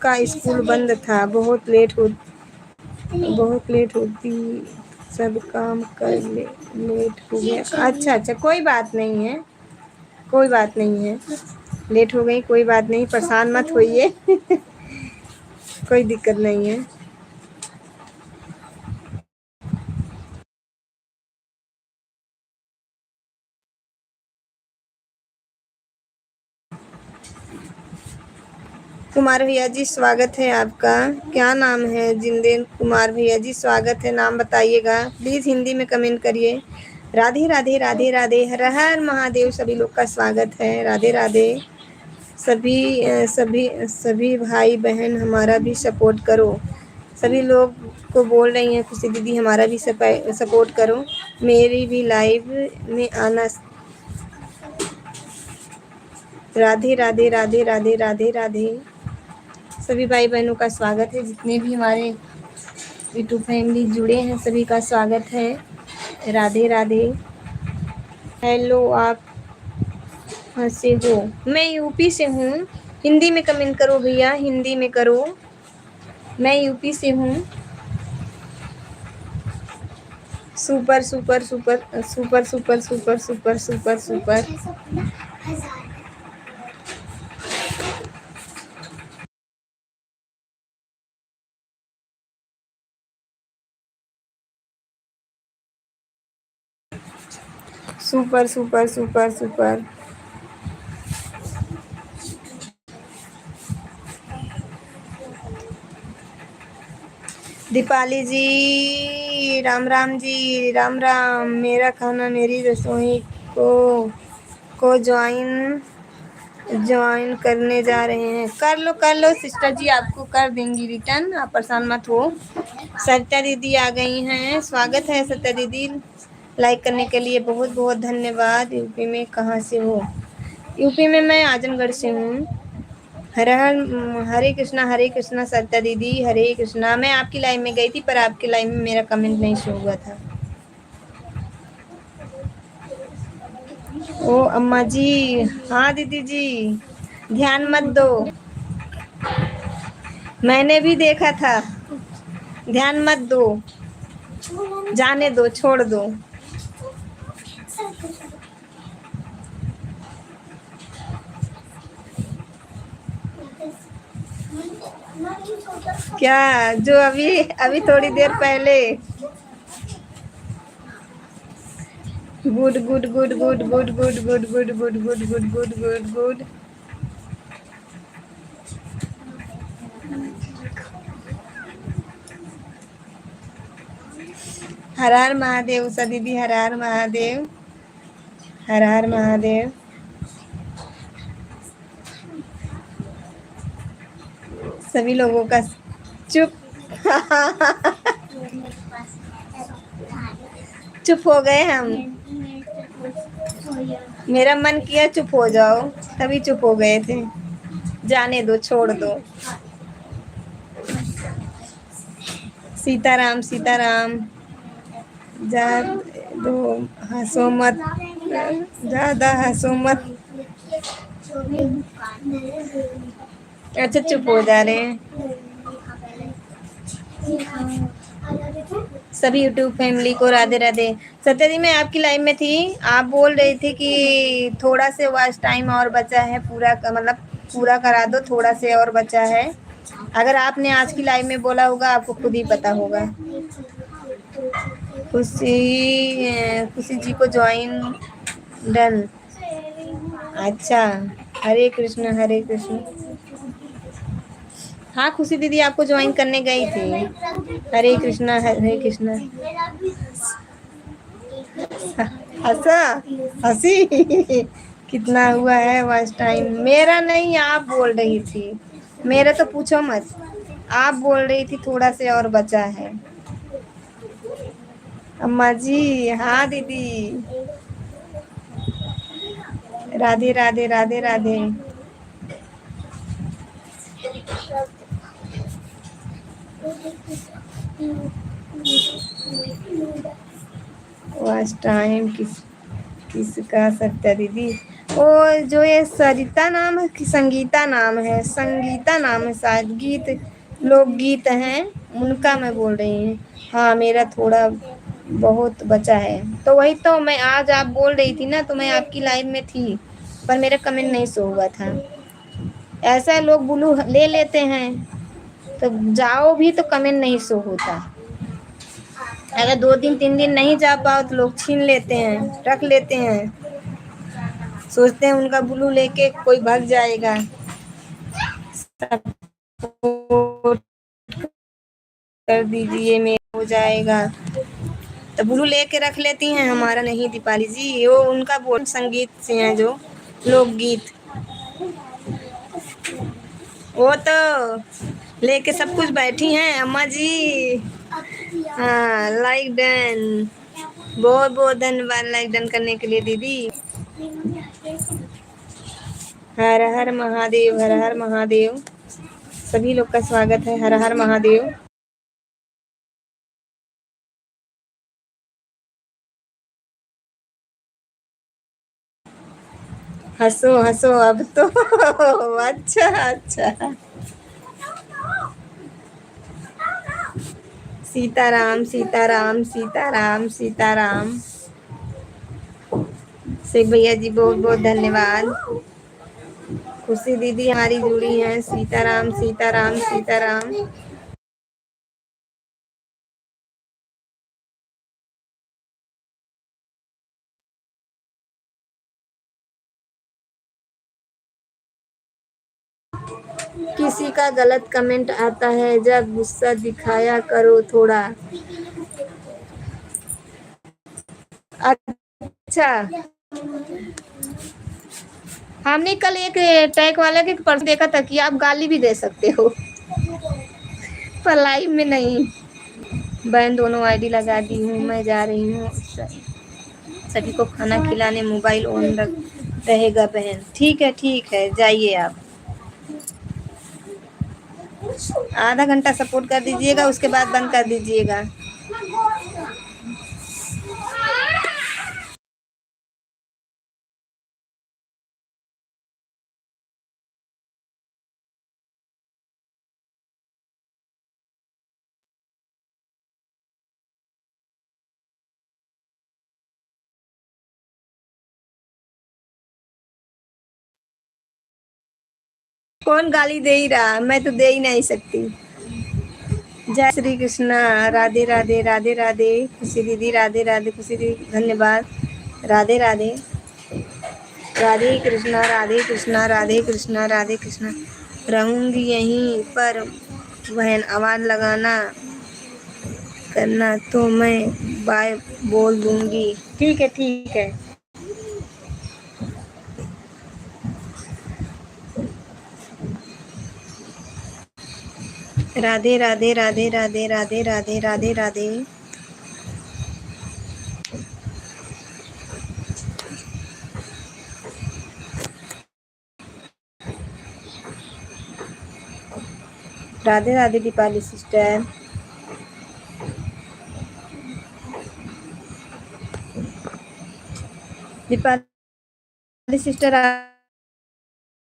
का स्कूल बंद था, बहुत लेट होती, सब काम कर लेट हो गया। अच्छा अच्छा, कोई बात नहीं है, कोई बात नहीं है, लेट हो गई कोई बात नहीं, परेशान मत होइए। कोई दिक्कत नहीं है। कुमार भैया जी स्वागत है आपका। क्या नाम है? जिंदेन कुमार भैया जी स्वागत है, नाम बताइएगा प्लीज़, हिंदी में कमेंट करिए। राधे राधे राधे राधे, हर हर महादेव। सभी लोग का स्वागत है, राधे राधे। सभी भाई बहन हमारा भी सपोर्ट करो। सभी लोग को बोल रही हैं खुशी दीदी हमारा भी सपोर्ट करो, मेरी भी लाइव में आना। राधे राधे राधे राधे राधे राधे। सभी भाई बहनों का स्वागत है, जितने भी हमारे यूट्यूब फैमिली जुड़े हैं सभी का स्वागत है, राधे राधे। हेलो, आप कहाँ से हो? मैं यूपी से हूँ। हिंदी में कमेंट करो भैया, हिंदी में करो। मैं यूपी से हूँ। Super super super super super super super super super. Super super super super. Deepali ji Ram Ram ji, Ram Ram. मेरा खाना मेरी रसोई को ज्वाइन करने जा रहे हैं। कर लो सिस्टर जी, आपको कर देंगी रिटर्न, आप परेशान मत हो। सत्या दीदी आ गई हैं, स्वागत है सत्या दीदी। लाइक करने के लिए बहुत बहुत धन्यवाद। यूपी में कहाँ से हो? यूपी में मैं आजमगढ़ से हूँ। हर हर हरे कृष्णा सरिता दीदी, हरे कृष्णा। मैं आपकी लाइन में गई थी पर आपकी लाइन में मेरा कमेंट नहीं शो हुआ था। ओ अम्मा जी, हाँ दीदी जी, ध्यान मत दो। मैंने भी देखा था, ध्यान मत दो, जाने दो, छोड़ दो। क्या जो अभी अभी थोड़ी देर पहले। Good good good good good good good good good good good good good good. हर हर महादेव उषा दीदी, हर हर महादेव, हर हर महादेव। सभी लोगों का चुप चुप हो गए हम। मेरा मन किया चुप हो जाओ, तभी चुप हो गए थे। जाने दो, छोड़ दो। सीताराम सीताराम। जा दो, हंसो मत, ज्यादा हंसो मत। अच्छा चुप हो जा रहे हैं। सभी यूट्यूब फैमिली को राधे राधे। सत्या जी मैं आपकी लाइन में थी, आप बोल रही थी कि थोड़ा से वॉच टाइम और बचा है, पूरा मतलब पूरा करा दो, थोड़ा से और बचा है। अगर आपने आज की लाइव में बोला होगा आपको खुद ही पता होगा। खुशी जी को ज्वाइन डन। अच्छा, हरे कृष्ण हरे कृष्ण। हाँ खुशी दीदी आपको ज्वाइन करने गई थी। हरे कृष्णा हरे कृष्णा। हंसा, हंसी। कितना हुआ है वॉच टाइम? मेरा नहीं, आप बोल रही थी। मेरा तो पूछो मत, आप बोल रही थी थोड़ा से और बचा है। अम्मा जी, हाँ दीदी। राधे राधे राधे राधे। वॉच टाइम किसका? सत्या दीदी। ओ जो ये सरिता नाम है कि संगीता नाम है? संगीता नाम है शायद, गीत लोकगीत हैं उनका मैं बोल रही हूँ। हाँ मेरा थोड़ा बहुत बचा है, तो वही तो मैं आज आप बोल रही थी ना, तो मैं आपकी लाइन में थी पर मेरा कमेंट नहीं शो हुआ था। ऐसा लोग ब्लू ले लेते हैं, तो जाओ भी तो कमेंट नहीं शो होता। अगर 2 दिन 3 दिन नहीं जा पाओ तो लोग छीन लेते हैं, रख लेते हैं, सोचते हैं उनका ब्लू लेके कोई भाग जाएगा। सपोर्ट कर दीजिए, मेरा हो जाएगा। तो ब्लू लेके रख लेती हैं, हमारा नहीं दीपाली जी, वो उनका बोल संगीत से हैं जो लोकगीत, वो तो लेके सब कुछ बैठी हैं अम्मा जी। हाँ, लाइक डन, बहुत बहुत धन्यवाद लाइक डन करने के लिए दीदी। हर हर महादेव, हर हर महादेव, सभी लोग का स्वागत है, हर हर महादेव। हंसो हंसो अब तो अच्छा अच्छा। सीताराम सीताराम सीताराम सीताराम। शेख भैया जी बहुत बहुत धन्यवाद। खुशी दीदी हमारी जुड़ी हैं, सीताराम सीताराम सीताराम। किसी का गलत कमेंट आता है जब गुस्सा दिखाया करो थोड़ा। अच्छा, हमने कल एक टैग वाला के पर्स देखा था कि आप गाली भी दे सकते हो, पर लाइव में नहीं। बहन दोनों आईडी लगा दी हूँ, मैं जा रही हूँ सभी को खाना खिलाने, मोबाइल ऑन रहेगा बहन। ठीक है जाइए आप, आधा घंटा सपोर्ट कर दीजिएगा, उसके बाद बंद कर दीजिएगा। कौन गाली दे ही रहा, मैं तो दे ही नहीं सकती। जय श्री कृष्णा, राधे राधे राधे राधे, खुशी दीदी राधे राधे, खुशी दीदी धन्यवाद, राधे राधे, राधे कृष्णा राधे कृष्णा राधे कृष्णा राधे कृष्णा। रहूंगी यहीं पर बहन, आवाज लगाना करना तो मैं बाय बोल दूंगी। ठीक है। राधे राधे राधे राधे राधे राधे राधे राधे। राधे राधे दीपाली सिस्टर। दीपाली सिस्टर,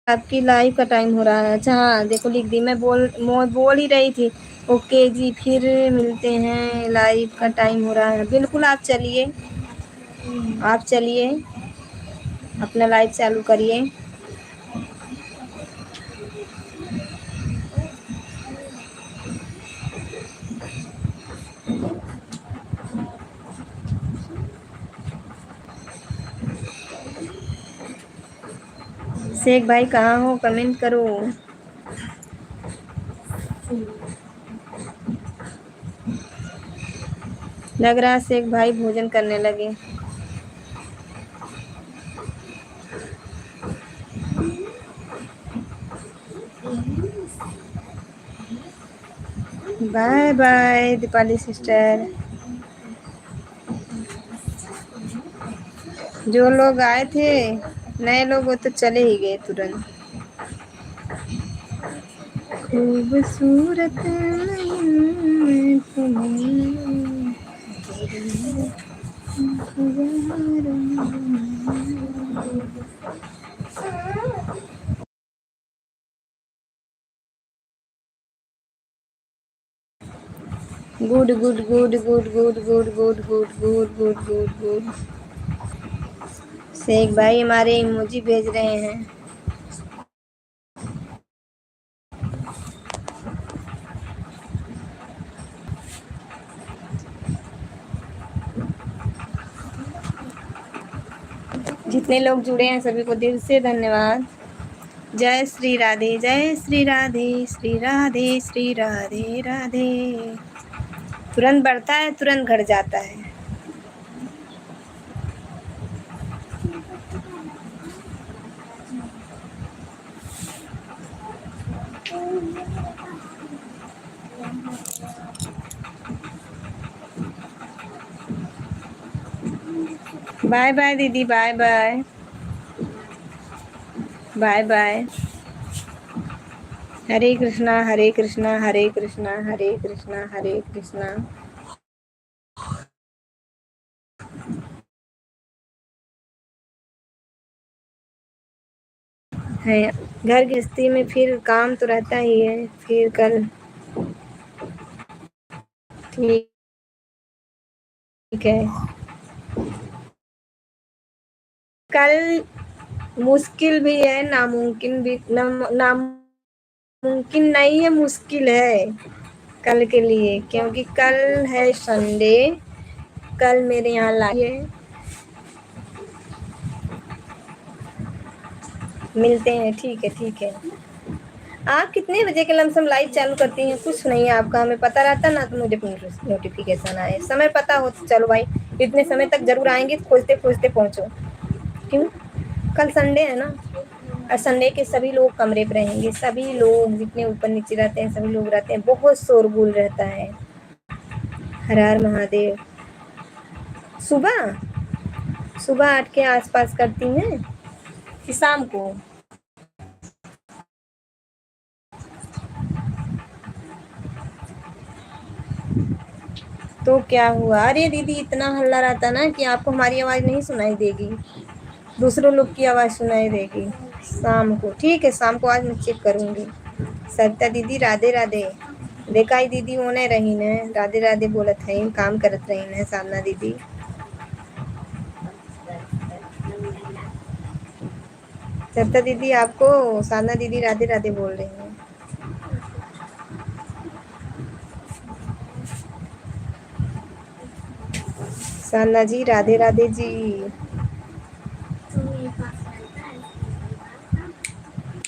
आपकी लाइव का टाइम हो रहा है। अच्छा हाँ, देखो लिख दी, मैं बोल ही रही थी। ओके जी, फिर मिलते हैं, लाइव का टाइम हो रहा है। बिल्कुल, आप चलिए अपना लाइव चालू करिए। शेख भाई कहाँ हो, कमेंट करो। लग रहा है शेख भाई भोजन करने लगे। Bye bye Deepali sister. जो लोग आए थे नए लोग, वो तो चले ही गए तुरंत। खूबसूरत good good good good good good good good good good good good. Sheikh भाई हमारे इमोजी भेज रहे हैं। जितने लोग जुड़े हैं सभी को दिल से धन्यवाद। जय श्री राधे, जय श्री राधे, श्री राधे, श्री राधे राधे। तुरंत बढ़ता है, तुरंत घट जाता है। बाय बाय दीदी, बाय बाय, बाय बाय। हरे कृष्णा, हरे कृष्णा, हरे कृष्णा, हरे कृष्णा, हरे कृष्णा। है घर गृहस्थी में फिर काम तो रहता ही है। फिर कल ठीक है, कल मुश्किल भी है, नामुमकिन भी, नामुमकिन नहीं है, मुश्किल है कल के लिए, क्योंकि कल है संडे। कल मेरे यहाँ लाइव है, मिलते हैं। ठीक है, ठीक है। आप कितने बजे के लमसम लाइव चालू करती हैं? कुछ नहीं आपका हमें पता रहता ना, तो मुझे नोटिफिकेशन आए। समय पता हो तो चलो भाई, इतने समय तक जरूर आएंगे, खोजते खोजते पहुँचो। क्यों? कल संडे है ना, और संडे के सभी लोग कमरे पे रहेंगे। सभी लोग जितने ऊपर नीचे रहते हैं, सभी लोग रहते हैं। बहुत शोरगुल रहता है। हर हर महादेव। सुबह सुबह 8 के आसपास करती हैं कि शाम को? तो क्या हुआ? अरे दीदी, इतना हल्ला रहता ना कि आपको हमारी आवाज़ नहीं सुनाई देगी, दूसरों लोग की आवाज़ सुनाई देगी। शाम को ठीक है, शाम को आज मैं चेक करूँगी। सरिता दीदी राधे राधे। देखा ही दीदी होने रही ने, राधे राधे बोलत है, काम करत रही ने साधना दीदी। सरिता दीदी आपको साधना दीदी राधे राधे बोल रही हैं। साधना जी राधे राधे जी।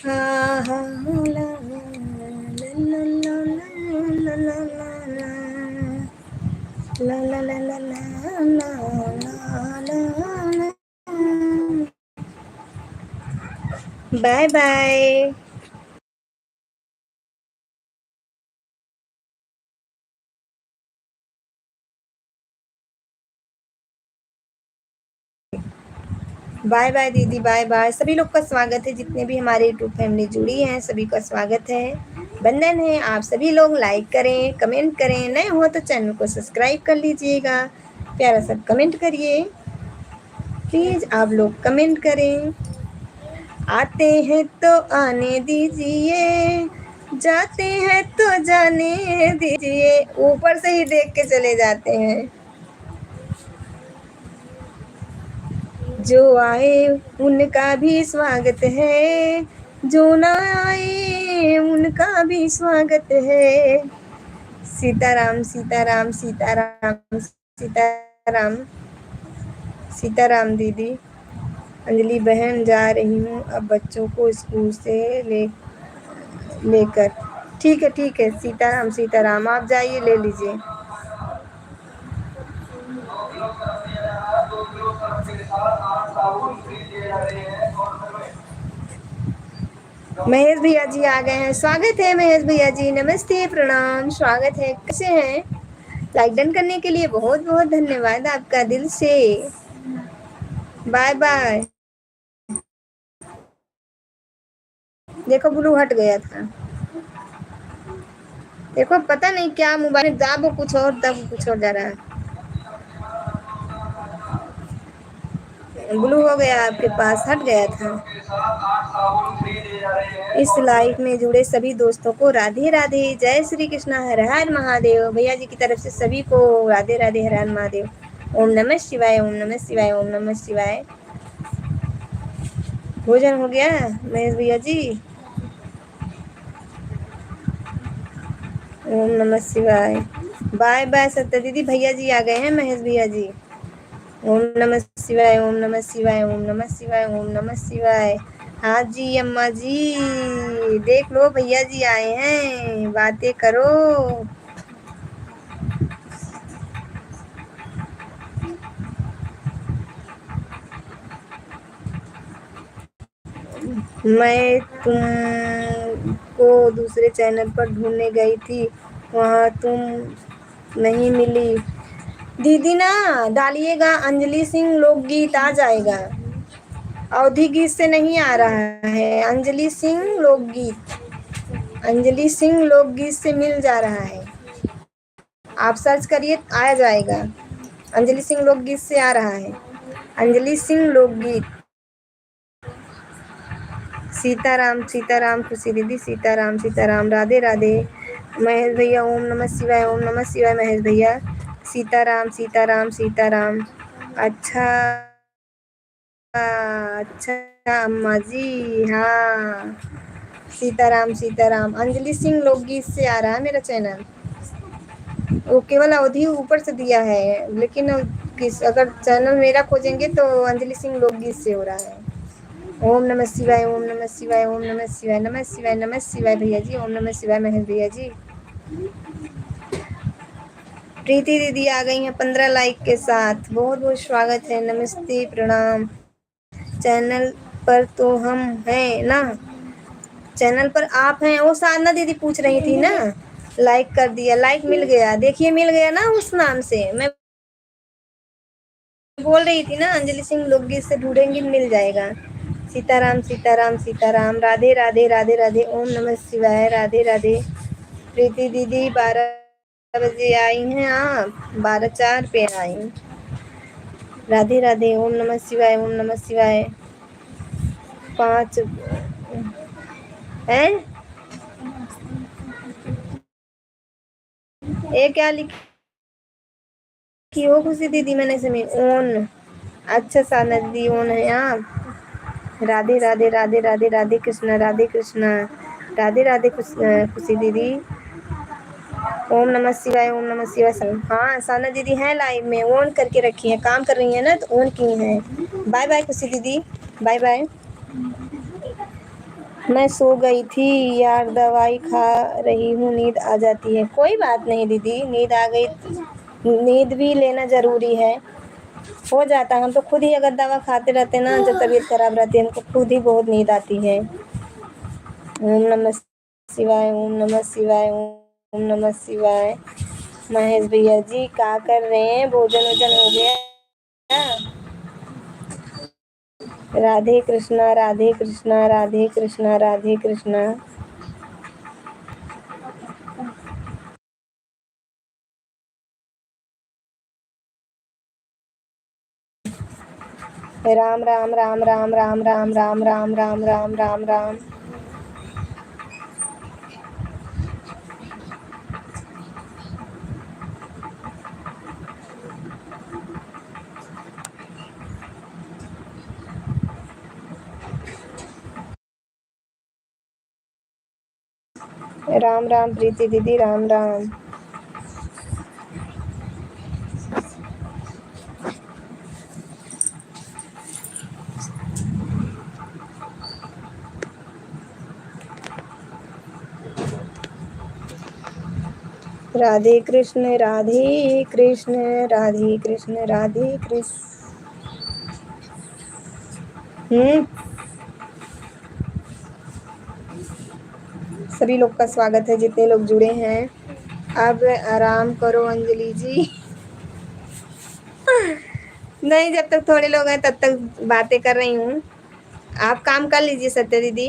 हाँ हाँ ला ला ला ला ला ला ला ला ला ला ला ला। Bye bye. बाय बाय दीदी, बाय बाय। सभी लोग का स्वागत है, जितने भी हमारे यूट्यूब फैमिली जुड़ी हैं सभी का स्वागत है। बंधन है, आप सभी लोग लाइक करें, कमेंट करें, नए हो तो चैनल को सब्सक्राइब कर लीजिएगा। प्यारा सब कमेंट करिए, प्लीज आप लोग कमेंट करें। आते हैं तो आने दीजिए, जाते हैं तो जाने दीजिए। ऊपर से ही देख के चले जाते हैं। जो आए उनका भी स्वागत है, जो ना आए उनका भी स्वागत है। सीताराम सीताराम सीताराम सीताराम सीताराम दीदी। अंजलि बहन, जा रही हूँ अब बच्चों को स्कूल से लेकर। ठीक है, ठीक है। सीताराम सीताराम, आप जाइए, ले लीजिए। महेश भैया जी आ गए हैं, स्वागत है महेश भैया जी। नमस्ते, प्रणाम, स्वागत है। कैसे हैं? लाइक डन करने के लिए बहुत बहुत धन्यवाद आपका, दिल से। Bye bye. देखो ब्लू हट गया था। देखो पता नहीं क्या मोबाइल, दाबो कुछ और तब कुछ और जा रहा है। ब्लू हो गया आपके पास, हट गया था। इस लाइफ में जुड़े सभी दोस्तों को राधे राधे, जय श्री कृष्णा, हर हर महादेव। भैया जी की तरफ से सभी को राधे राधे, हर हर महादेव। ओम नमः शिवाय, ओम नमः शिवाय, ओम नमः शिवाय। भोजन हो गया महेश भैया जी? ओम नमः शिवाय। बाय बाय सत्या दीदी, भैया जी आ गए हैं, महेश भैया जी। ओम नमः शिवाय, ओम नमः शिवाय, ओम नमः शिवाय, ओम नमः शिवाय। हाँ जी अम्मा जी, देख लो भैया जी आए हैं, बातें करो। मैं तुमको दूसरे चैनल पर ढूंढने गई थी, वहाँ तुम नहीं मिली। दीदी ना डालिएगा अंजलि सिंह लोकगीत आ जाएगा। अवधि गीत से नहीं आ रहा है, अंजलि सिंह लोकगीत, अंजलि सिंह लोकगीत से मिल जा रहा है। आप सर्च करिए आ जाएगा। अंजलि सिंह लोकगीत से आ रहा है, अंजलि सिंह लोकगीत। सीताराम सीताराम खुशी दीदी, सीताराम सीताराम, राधे राधे महेश भैया, ओम नमः शिवाय, ओम नमः शिवाय महेश भैया। सीताराम सीताराम सीताराम। अच्छा अच्छा अम्मा जी, हाँ सीताराम सीताराम। अंजलि सिंह लोकगीत से आ रहा है मेरा चैनल। वो केवल अवधि ऊपर से दिया है, लेकिन किस अगर चैनल मेरा खोजेंगे तो अंजलि सिंह लोकगीत से हो रहा है। ओम नमः शिवाय, ओम नमः शिवाय, ओम नमः शिवाय, नमः शिवाय, नमः शिवाय भैया जी, ओम नमः शिवाय महेश भैया जी। प्रीति दीदी आ गई हैं 15 लाइक के साथ, बहुत बहुत स्वागत है, नमस्ते प्रणाम। चैनल पर तो हम हैं ना, चैनल पर आप हैं। वो साधना दीदी पूछ रही थी ना, लाइक कर दिया, लाइक मिल गया, देखिए मिल गया ना उस नाम से। मैं बोल रही थी ना अंजलि सिंह लोकगीत से ढूंढेंगी मिल जाएगा। सीताराम सीताराम सीताराम, राधे राधे राधे राधे, ओम नमः शिवाय, राधे राधे। प्रीति दीदी 12 बजे आई हैं आप, 12:04 पे आई। राधे राधे, ओम नमः शिवाय, ओम नमः शिवाय। 5 है, ये क्या लिखी हो खुशी दीदी, मैंने सुनी ओन। अच्छा साधना दीदी ओन है आप। राधे राधे राधे राधे, राधे कृष्णा राधे कृष्णा, राधे राधे खुशी दीदी। ओम नमः शिवाय, ओम नमः शिवाय। हाँ साना दीदी हैं लाइव में, ऑन करके रखी है, काम कर रही है ना तो ऑन की है। बाय बाय खुशी दीदी, बाय बाय। मैं सो गई थी यार, दवाई खा रही हूँ, नींद आ जाती है। कोई बात नहीं दीदी, नींद आ गई, नींद भी लेना जरूरी है, हो जाता है। हम तो खुद ही अगर दवा खाते रहते ना, जब तबीयत खराब रहती है हमको खुद ही बहुत नींद आती है। ओम नमः शिवाय, ओम नमः शिवाय, ओम नमः शिवाय। महेश भैया जी क्या कर रहे हैं, भोजन वोजन हो गया? राधे कृष्णा राधे कृष्णा राधे कृष्णा राधे कृष्णा। राम राम राम राम राम राम राम राम राम राम राम राम। राम राम प्रीति दीदी, राम राम। राधे कृष्ण राधे कृष्ण, राधे कृष्ण राधे कृष्ण। सभी लोग का स्वागत है जितने लोग जुड़े हैं। अब आराम करो अंजलि जी। नहीं, जब तक थोड़े लोग हैं तब तक बातें कर रही हूँ। आप काम कर लीजिए सत्य दीदी।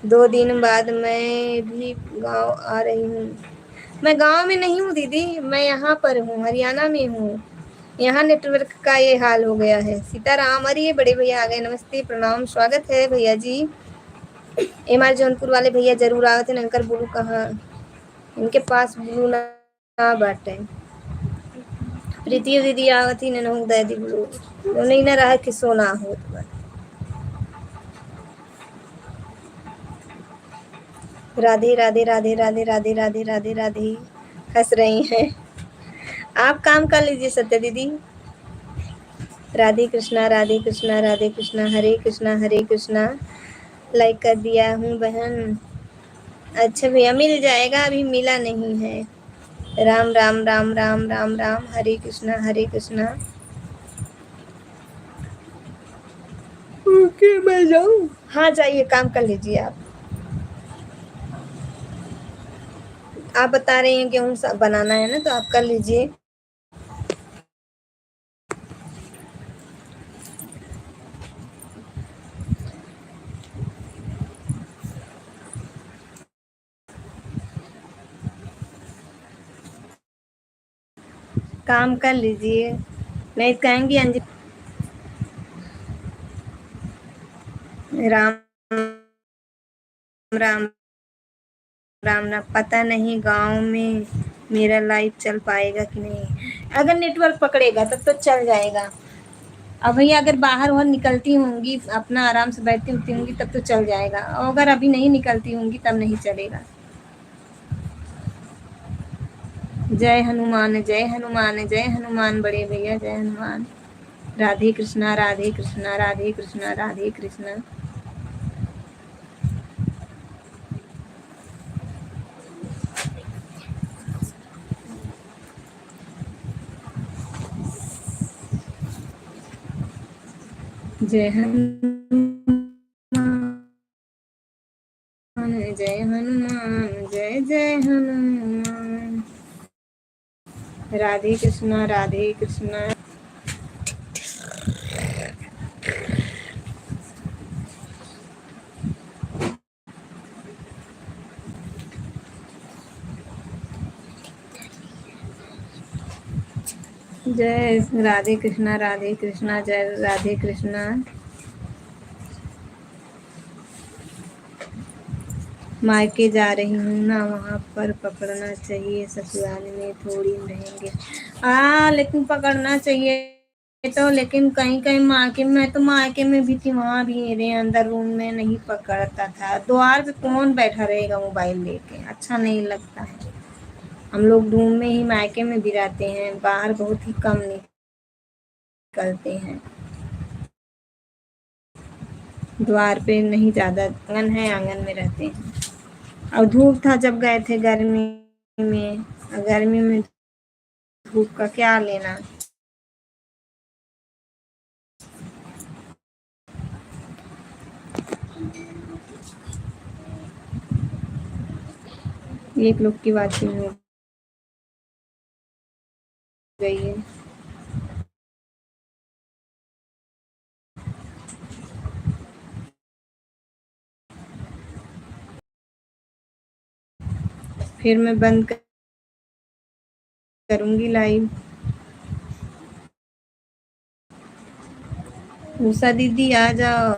2 दिन बाद मैं भी गांव आ रही हूँ। मैं गांव में नहीं हूँ दीदी, मैं यहाँ पर हूँ, हरियाणा में हूँ। यहाँ नेटवर्क का ये हाल हो गया है। सीताराम, अरे ये बड़े भैया आ गए, नमस्ते प्रणाम, स्वागत है भैया जी। एमआर जौनपुर वाले भैया जरूर आवत है। अंकर बोलू कहाँ, इनके पास ब्लू ना बाटे। प्रीति दीदी आवत ही न दे दी ब्लू, नहीं ना रहा कि सोना हो तो। राधे राधे राधे राधे राधे राधे राधे राधे। हंस रही हैं। आप काम कर लीजिए सत्य दीदी। राधे कृष्णा राधे कृष्णा राधे कृष्णा, हरे कृष्णा हरे कृष्णा, लाइक कर दिया हूँ बहन। अच्छा भैया मिल जाएगा, अभी मिला नहीं है। राम राम राम राम राम राम, हरे कृष्णा हरे कृष्णा। ओके मैं जाऊँ? हाँ जाइए, काम कर लीजिए आप। आप बता रही हैं गेहूँ सब बनाना है ना, तो आप कर लीजिए। काम कर लीजिए, नहीं तो कहेंगी अंजलि। राम राम राम ना, पता नहीं गांव में मेरा लाइव चल पाएगा कि नहीं। अगर नेटवर्क पकड़ेगा तब तो चल जाएगा। अब भैया अगर बाहर वहाँ निकलती होंगी, अपना आराम से बैठती उठती होंगी, तब तो चल जाएगा, और अगर अभी नहीं निकलती होंगी तब नहीं चलेगा। जय हनुमान जय हनुमान जय हनुमान, बड़े भैया जय हनुमान। राधे कृष्णा राधे कृष्णा राधे कृष्णा राधे कृष्णा। जय हनुमान जय हनुमान जय जय हनुमान। राधे कृष्णा राधे कृष्णा। जय राधे कृष्णा जय राधे कृष्णा। मायके जा रही हूँ ना, वहाँ पर पकड़ना चाहिए, ससुराल में थोड़ी रहेंगे। लेकिन पकड़ना चाहिए तो, लेकिन कहीं कहीं मायके में, तो मायके में भी थी, वहाँ भी मेरे अंदर रूम में नहीं पकड़ता था। द्वार पे कौन बैठा रहेगा मोबाइल लेके, अच्छा नहीं लगता है। हम लोग रूम में ही मायके में भी रहते हैं, बाहर बहुत ही कम निकलते हैं। द्वार पे नहीं ज़्यादा, आंगन है, आंगन में रहते हैं। और धूप था जब गए थे गर्मी में, गर्मी में धूप का क्या लेना। एक लोग की बातें हो गई है। फिर मैं बंद करूंगी लाइव। उषा दीदी आ जाओ।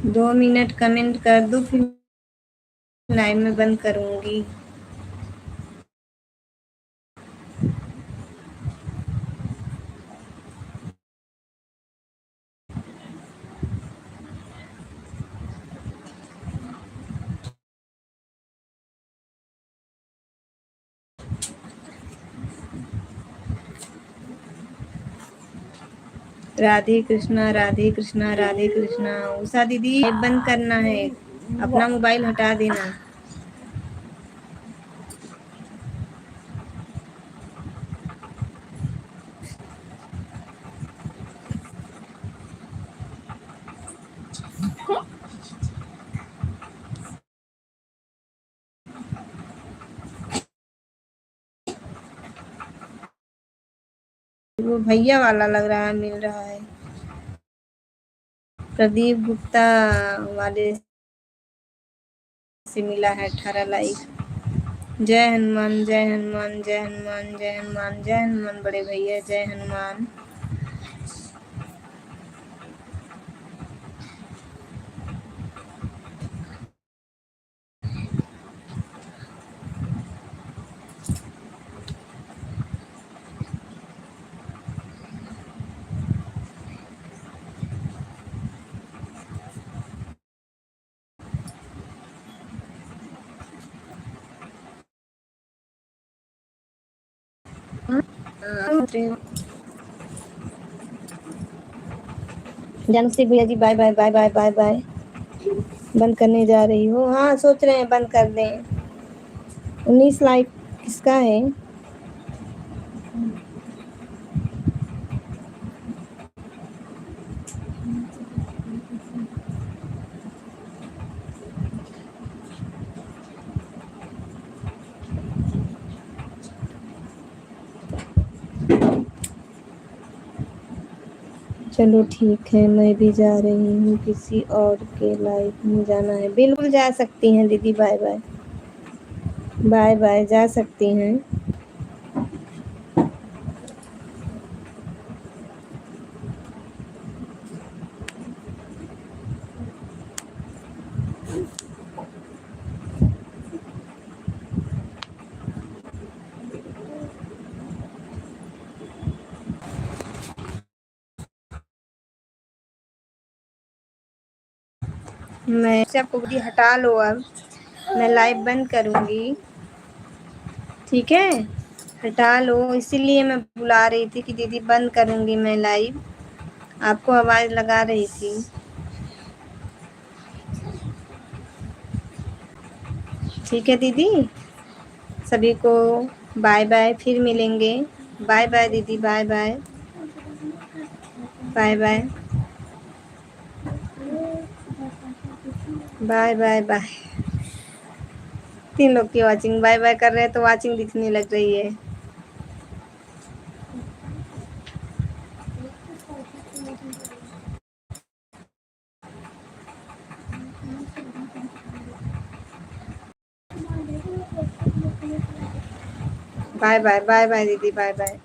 2 मिनट कमेंट कर दो, फिर लाइव में बंद करूंगी। राधे कृष्णा राधे कृष्णा राधे कृष्णा। उषा दीदी बंद करना है, अपना मोबाइल हटा देना। वो भैया वाला लग रहा है, मिल रहा है। प्रदीप गुप्ता वाले से मिला है 18 लाइक। जय हनुमान जय हनुमान जय हनुमान जय हनुमान जय हनुमान, बड़े भैया जय हनुमान। जानसी भैया ji bye bye bye bye bye bye. बंद करने जा रही हो? हाँ सोच रहे हैं बंद कर दें। 19 लाइक किसका है? चलो ठीक है, मैं भी जा रही हूँ, किसी और के लाइफ में जाना है। बिल्कुल जा सकती हैं दीदी, बाय बाय बाय बाय, जा सकती हैं। मैं से आपको दीदी हटा लो, अब मैं लाइव बंद करूँगी, ठीक है? हटा लो, इसीलिए मैं बुला रही थी कि दीदी बंद करूँगी मैं लाइव, आपको आवाज़ लगा रही थी। ठीक है दीदी, सभी को बाय बाय, फिर मिलेंगे। बाय बाय दीदी, bye bye bye bye bye bye bye. 3 लोग की वॉचिंग बाय बाय कर रहे हैं तो वॉचिंग दिखने लग रही है। बाय बाय बाय बाय दीदी, बाय बाय।